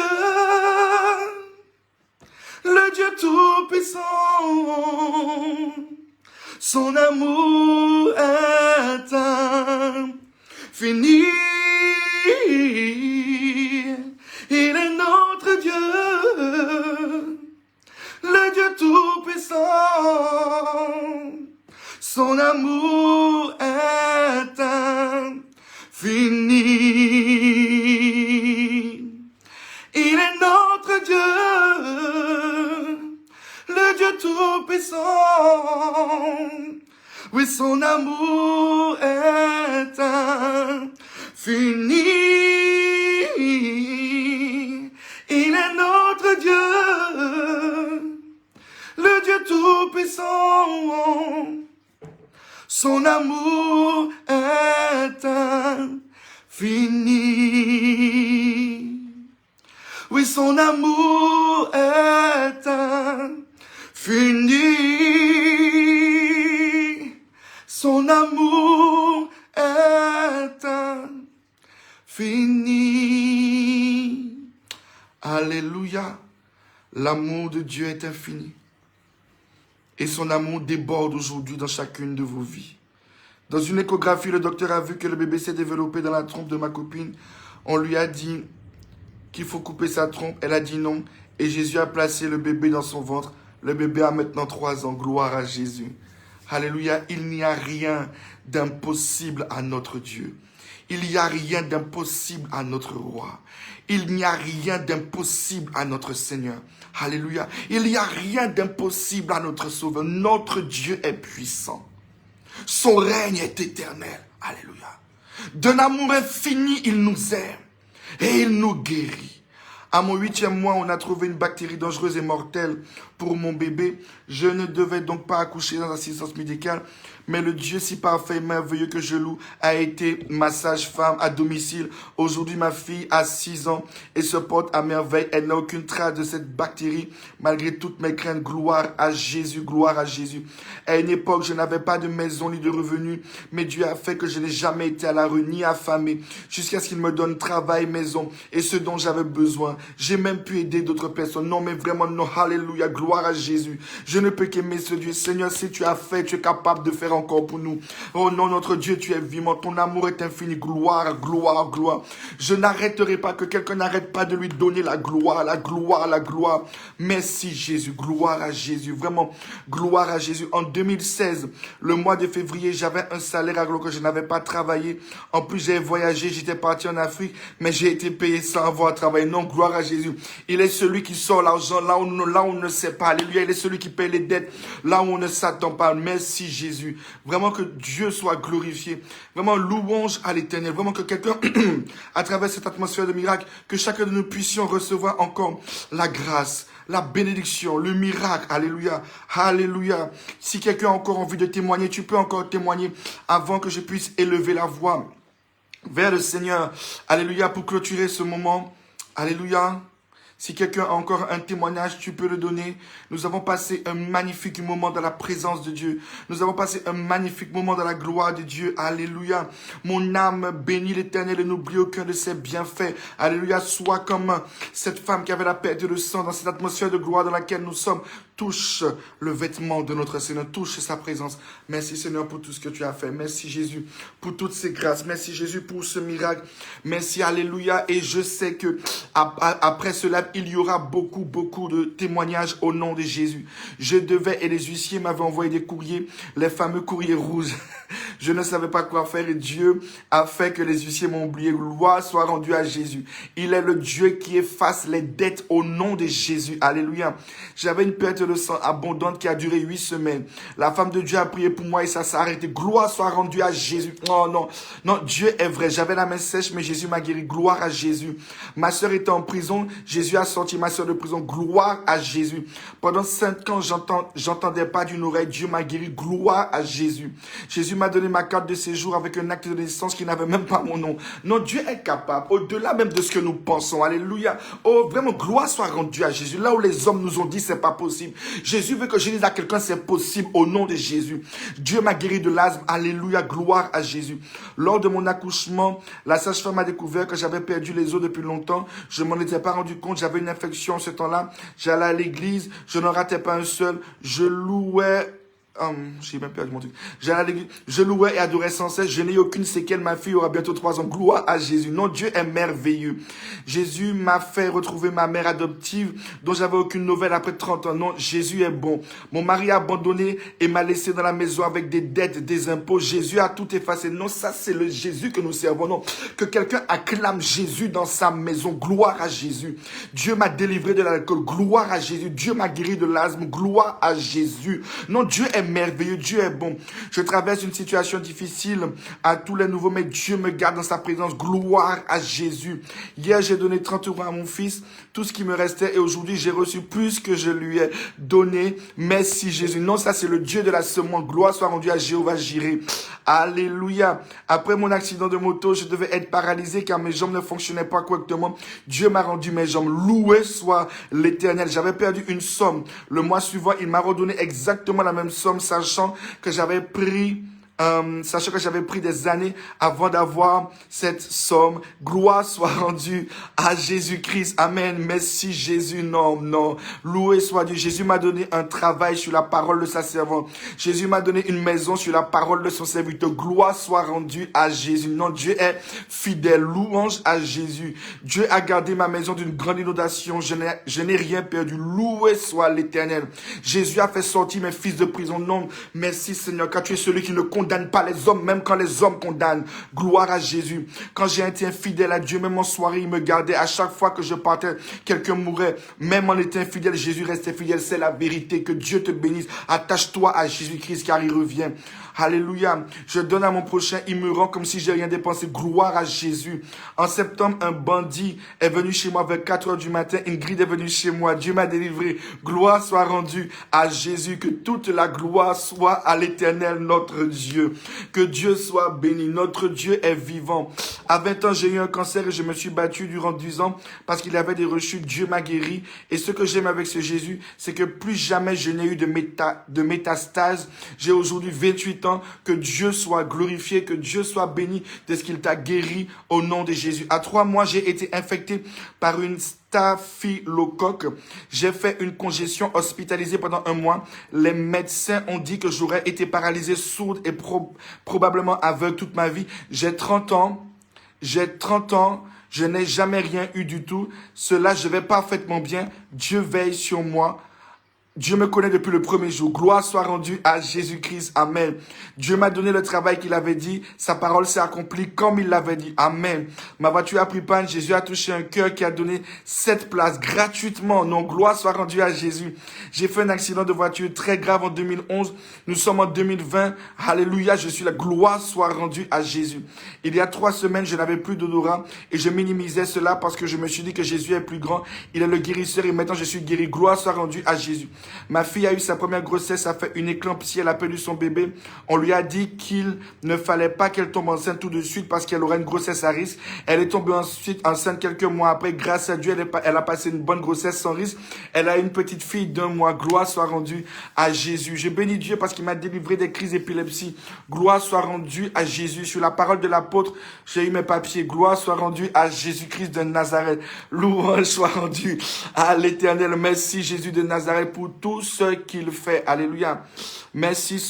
le Dieu tout-puissant. Son amour est infini. Il est notre Dieu, le Dieu tout-puissant. Son amour est infini. Il est notre Dieu, le Dieu tout-puissant. Oui, son amour est infini. Il est notre Dieu, le Dieu tout-puissant. Son amour est infini. Oui, son amour est infini. Son amour est infini. Alléluia. L'amour de Dieu est infini. Et son amour déborde aujourd'hui dans chacune de vos vies. Dans une échographie, le docteur a vu que le bébé s'est développé dans la trompe de ma copine. On lui a dit qu'il faut couper sa trompe. Elle a dit non. Et Jésus a placé le bébé dans son ventre. Le bébé a maintenant 3 ans. Gloire à Jésus. Alléluia. Il n'y a rien d'impossible à notre Dieu. Il n'y a rien d'impossible à notre roi. Il n'y a rien d'impossible à notre Seigneur. Alléluia. Il n'y a rien d'impossible à notre Sauveur. Notre Dieu est puissant. Son règne est éternel. Alléluia. D'un amour infini, il nous aime et il nous guérit. À mon 8e mois, on a trouvé une bactérie dangereuse et mortelle pour mon bébé. Je ne devais donc pas accoucher dans l'assistance médicale, mais le Dieu si parfait et merveilleux que je loue a été ma sage-femme à domicile. Aujourd'hui, ma fille a 6 ans et se porte à merveille. Elle n'a aucune trace de cette bactérie, malgré toutes mes craintes. Gloire à Jésus, gloire à Jésus. À une époque, je n'avais pas de maison ni de revenus, mais Dieu a fait que je n'ai jamais été à la rue ni affamé, jusqu'à ce qu'il me donne travail, maison et ce dont j'avais besoin. J'ai même pu aider d'autres personnes. Non, mais vraiment, non. Alléluia, gloire à Jésus. Je ne peux qu'aimer ce Dieu. Seigneur, si tu as fait, tu es capable de faire encore pour nous. Oh non, notre Dieu, tu es vivant. Ton amour est infini. Gloire, gloire, gloire. Je n'arrêterai pas, que quelqu'un n'arrête pas de lui donner la gloire, la gloire, la gloire. Merci Jésus. Gloire à Jésus. Vraiment, gloire à Jésus. En 2016, le mois de février, j'avais un salaire alors que je n'avais pas travaillé. En plus, j'ai voyagé. J'étais parti en Afrique, mais j'ai été payé sans avoir travaillé. Non, gloire à Jésus. Il est celui qui sort l'argent là où on ne sait pas. Alléluia. Il est celui qui paye les dettes là où on ne s'attend pas. Merci Jésus. Vraiment que Dieu soit glorifié. Vraiment louange à l'Éternel. Vraiment que quelqu'un, à travers cette atmosphère de miracle, que chacun de nous puissions recevoir encore la grâce, la bénédiction, le miracle. Alléluia. Alléluia. Si quelqu'un a encore envie de témoigner, tu peux encore témoigner avant que je puisse élever la voix vers le Seigneur. Alléluia. Pour clôturer ce moment. Alléluia. Si quelqu'un a encore un témoignage, tu peux le donner. Nous avons passé un magnifique moment dans la présence de Dieu. Nous avons passé un magnifique moment dans la gloire de Dieu. Alléluia. Mon âme bénit l'Éternel et n'oublie aucun de ses bienfaits. Alléluia. Sois comme cette femme qui avait la perte de sang dans cette atmosphère de gloire dans laquelle nous sommes. Touche le vêtement de notre Seigneur. Touche sa présence. Merci Seigneur pour tout ce que tu as fait. Merci Jésus pour toutes ces grâces. Merci Jésus pour ce miracle. Merci. Alléluia. Et je sais que après cela, il y aura beaucoup de témoignages au nom de Jésus. Je devais, et les huissiers m'avaient envoyé des courriers, les fameux courriers rouges. Je ne savais pas quoi faire et Dieu a fait que les huissiers m'ont oublié. Gloire soit rendue à Jésus. Il est le Dieu qui efface les dettes au nom de Jésus. Alléluia. J'avais une perte de sang abondante qui a duré 8 semaines. La femme de Dieu a prié pour moi et ça s'est arrêté. Gloire soit rendue à Jésus. Oh non, non, Dieu est vrai. J'avais la main sèche, mais Jésus m'a guéri. Gloire à Jésus. Ma soeur était en prison. Jésus a sorti ma soeur de prison. Gloire à Jésus. Pendant 5 ans, j'entendais pas d'une oreille. Dieu m'a guéri. Gloire à Jésus. Jésus m'a donné ma carte de séjour avec un acte de naissance qui n'avait même pas mon nom. Non, Dieu est capable, au-delà même de ce que nous pensons. Alléluia. Oh, vraiment, gloire soit rendue à Jésus. Là où les hommes nous ont dit c'est pas possible. Jésus veut que je dise à quelqu'un c'est possible au nom de Jésus. Dieu m'a guéri de l'asthme. Alléluia, gloire à Jésus. Lors de mon accouchement, la sage-femme a découvert que j'avais perdu les os depuis longtemps. Je m'en étais pas rendu compte. J'avais une infection ce temps-là. J'allais à l'église. Je n'en ratais pas un seul. Je louais... j'ai même perdu mon truc. Je louais et adorais sans cesse. Je n'ai eu aucune séquelle. Ma fille aura bientôt 3 ans. Gloire à Jésus. Non, Dieu est merveilleux. Jésus m'a fait retrouver ma mère adoptive dont j'avais aucune nouvelle après 30 ans. Non, Jésus est bon. Mon mari a abandonné et m'a laissé dans la maison avec des dettes, des impôts. Jésus a tout effacé. Non, ça c'est le Jésus que nous servons. Non, que quelqu'un acclame Jésus dans sa maison. Gloire à Jésus. Dieu m'a délivré de l'alcool. Gloire à Jésus. Dieu m'a guéri de l'asthme. Gloire à Jésus. Non, Dieu est merveilleux, Dieu est bon. Je traverse une situation difficile à tous les nouveaux, mais Dieu me garde dans sa présence. Gloire à Jésus. Hier, j'ai donné 30 € à mon fils, tout ce qui me restait, et aujourd'hui, j'ai reçu plus que je lui ai donné. Merci Jésus. Non, ça c'est le Dieu de la semence. Gloire soit rendue à Jéhovah Jireh. Alléluia. Après mon accident de moto, je devais être paralysé car mes jambes ne fonctionnaient pas correctement. Dieu m'a rendu mes jambes. Loué soit l'Éternel. J'avais perdu une somme. Le mois suivant, il m'a redonné exactement la même somme, sachant que j'avais pris sachant que j'avais pris des années avant d'avoir cette somme. Gloire soit rendue à Jésus-Christ. Amen. Merci Jésus. Non, non. Loué soit Dieu. Jésus m'a donné un travail sur la parole de sa servante. Jésus m'a donné une maison sur la parole de son serviteur. Gloire soit rendue à Jésus. Non, Dieu est fidèle. Louange à Jésus. Dieu a gardé ma maison d'une grande inondation. Je n'ai rien perdu. Loué soit l'Éternel. Jésus a fait sortir mes fils de prison. Non, merci Seigneur, car tu es celui qui ne condamne pas les hommes, même quand les hommes condamnent. Gloire à Jésus. Quand j'ai été infidèle à Dieu, même en soirée, il me gardait. À chaque fois que je partais, quelqu'un mourait. Même en étant infidèle, Jésus restait fidèle. C'est la vérité. Que Dieu te bénisse. Attache-toi à Jésus-Christ, car il revient. Alléluia. Je donne à mon prochain, il me rend comme si j'ai rien dépensé. Gloire à Jésus. En septembre, un bandit est venu chez moi vers 4 heures du matin. Ingrid est venue chez moi. Dieu m'a délivré. Gloire soit rendue à Jésus. Que toute la gloire soit à l'Éternel, notre Dieu. Que Dieu soit béni. Notre Dieu est vivant. À 20 ans, j'ai eu un cancer et je me suis battu durant 10 ans parce qu'il avait des rechutes. Dieu m'a guéri. Et ce que j'aime avec ce Jésus, c'est que plus jamais je n'ai eu de métastase. J'ai aujourd'hui 28 ans. Que Dieu soit glorifié, que Dieu soit béni de ce qu'il t'a guéri au nom de Jésus. À 3 mois, j'ai été infecté par une staphylocoque. J'ai fait une congestion, hospitalisée pendant 1 mois. Les médecins ont dit que j'aurais été paralysé, sourde et probablement aveugle toute ma vie. J'ai 30 ans. Je n'ai jamais rien eu du tout. Cela, je vais parfaitement bien. Dieu veille sur moi. Dieu me connaît depuis le premier jour. Gloire soit rendue à Jésus-Christ. Amen. Dieu m'a donné le travail qu'il avait dit. Sa parole s'est accomplie comme il l'avait dit. Amen. Ma voiture a pris panne. Jésus a touché un cœur qui a donné 7 places gratuitement. Non, gloire soit rendue à Jésus. J'ai fait un accident de voiture très grave en 2011. Nous sommes en 2020. Alléluia, je suis là. Gloire soit rendue à Jésus. Il y a 3 semaines, je n'avais plus d'odorat et je minimisais cela parce que je me suis dit que Jésus est plus grand. Il est le guérisseur et maintenant je suis guéri. Gloire soit rendue à Jésus. Ma fille a eu sa première grossesse, a fait une éclampsie, elle a perdu son bébé. On lui a dit qu'il ne fallait pas qu'elle tombe enceinte tout de suite parce qu'elle aurait une grossesse à risque. Elle est tombée ensuite enceinte quelques mois après. Grâce à Dieu, elle a passé une bonne grossesse sans risque. Elle a une petite fille d'1 mois. Gloire soit rendue à Jésus. Je bénis Dieu parce qu'il m'a délivré des crises d'épilepsie. Gloire soit rendue à Jésus. Sur la parole de l'apôtre, j'ai eu mes papiers. Gloire soit rendue à Jésus-Christ de Nazareth. Louange soit rendue à l'Éternel. Merci Jésus de Nazareth pour tout ce qu'il fait. Alléluia. Merci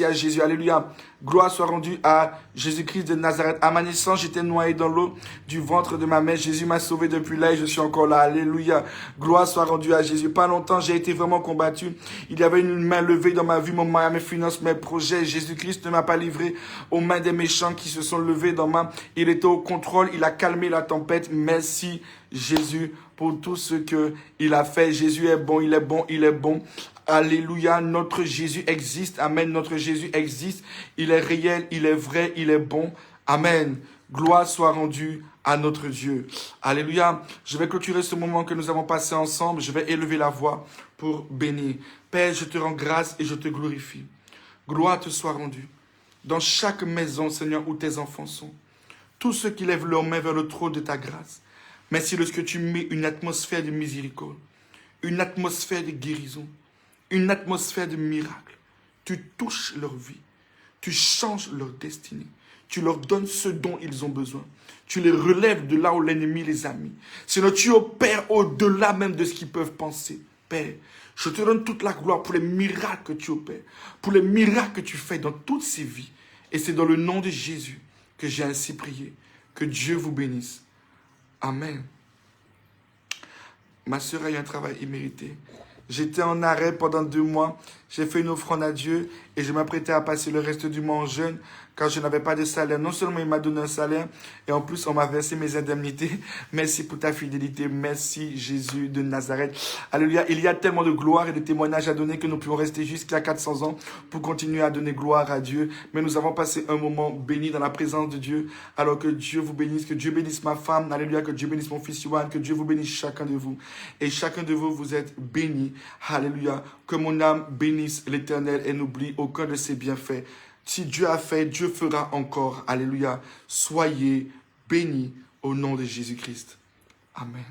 à Jésus. Alléluia. Gloire soit rendue à Jésus-Christ de Nazareth. À ma naissance, j'étais noyé dans l'eau du ventre de ma mère. Jésus m'a sauvé depuis là et je suis encore là. Alléluia. Gloire soit rendue à Jésus. Pas longtemps, j'ai été vraiment combattu. Il y avait une main levée dans ma vie, mon mari, mes finances, mes projets. Jésus-Christ ne m'a pas livré aux mains des méchants qui se sont levés dans ma... Il était au contrôle. Il a calmé la tempête. Merci Jésus pour tout ce qu'il a fait. Jésus est bon, il est bon, il est bon. Alléluia, notre Jésus existe. Amen, notre Jésus existe. Il est réel, il est vrai, il est bon. Amen. Gloire soit rendue à notre Dieu. Alléluia. Je vais clôturer ce moment que nous avons passé ensemble. Je vais élever la voix pour bénir. Père, je te rends grâce et je te glorifie. Gloire te soit rendue. Dans chaque maison, Seigneur, où tes enfants sont. Tous ceux qui lèvent leurs mains vers le trône de ta grâce. Merci lorsque tu mets une atmosphère de miséricorde. Une atmosphère de guérison. Une atmosphère de miracle. Tu touches leur vie. Tu changes leur destinée. Tu leur donnes ce dont ils ont besoin. Tu les relèves de là où l'ennemi les a mis. Seigneur, tu opères au-delà même de ce qu'ils peuvent penser. Père, je te donne toute la gloire pour les miracles que tu opères. Pour les miracles que tu fais dans toutes ces vies. Et c'est dans le nom de Jésus que j'ai ainsi prié. Que Dieu vous bénisse. Amen. Ma sœur a eu un travail immérité. J'étais en arrêt pendant 2 mois. J'ai fait une offrande à Dieu et je m'apprêtais à passer le reste du mois en jeûne car je n'avais pas de salaire. Non seulement il m'a donné un salaire et en plus on m'a versé mes indemnités. Merci pour ta fidélité. Merci Jésus de Nazareth. Alléluia. Il y a tellement de gloire et de témoignages à donner que nous pouvons rester jusqu'à 400 ans pour continuer à donner gloire à Dieu. Mais nous avons passé un moment béni dans la présence de Dieu. Alors que Dieu vous bénisse, que Dieu bénisse ma femme. Alléluia. Que Dieu bénisse mon fils Yohan. Que Dieu vous bénisse chacun de vous. Et chacun de vous, vous êtes bénis. Alléluia. Que mon âme bénisse l'Éternel et n'oublie aucun de ses bienfaits. Si Dieu a fait, Dieu fera encore. Alléluia. Soyez bénis au nom de Jésus-Christ. Amen.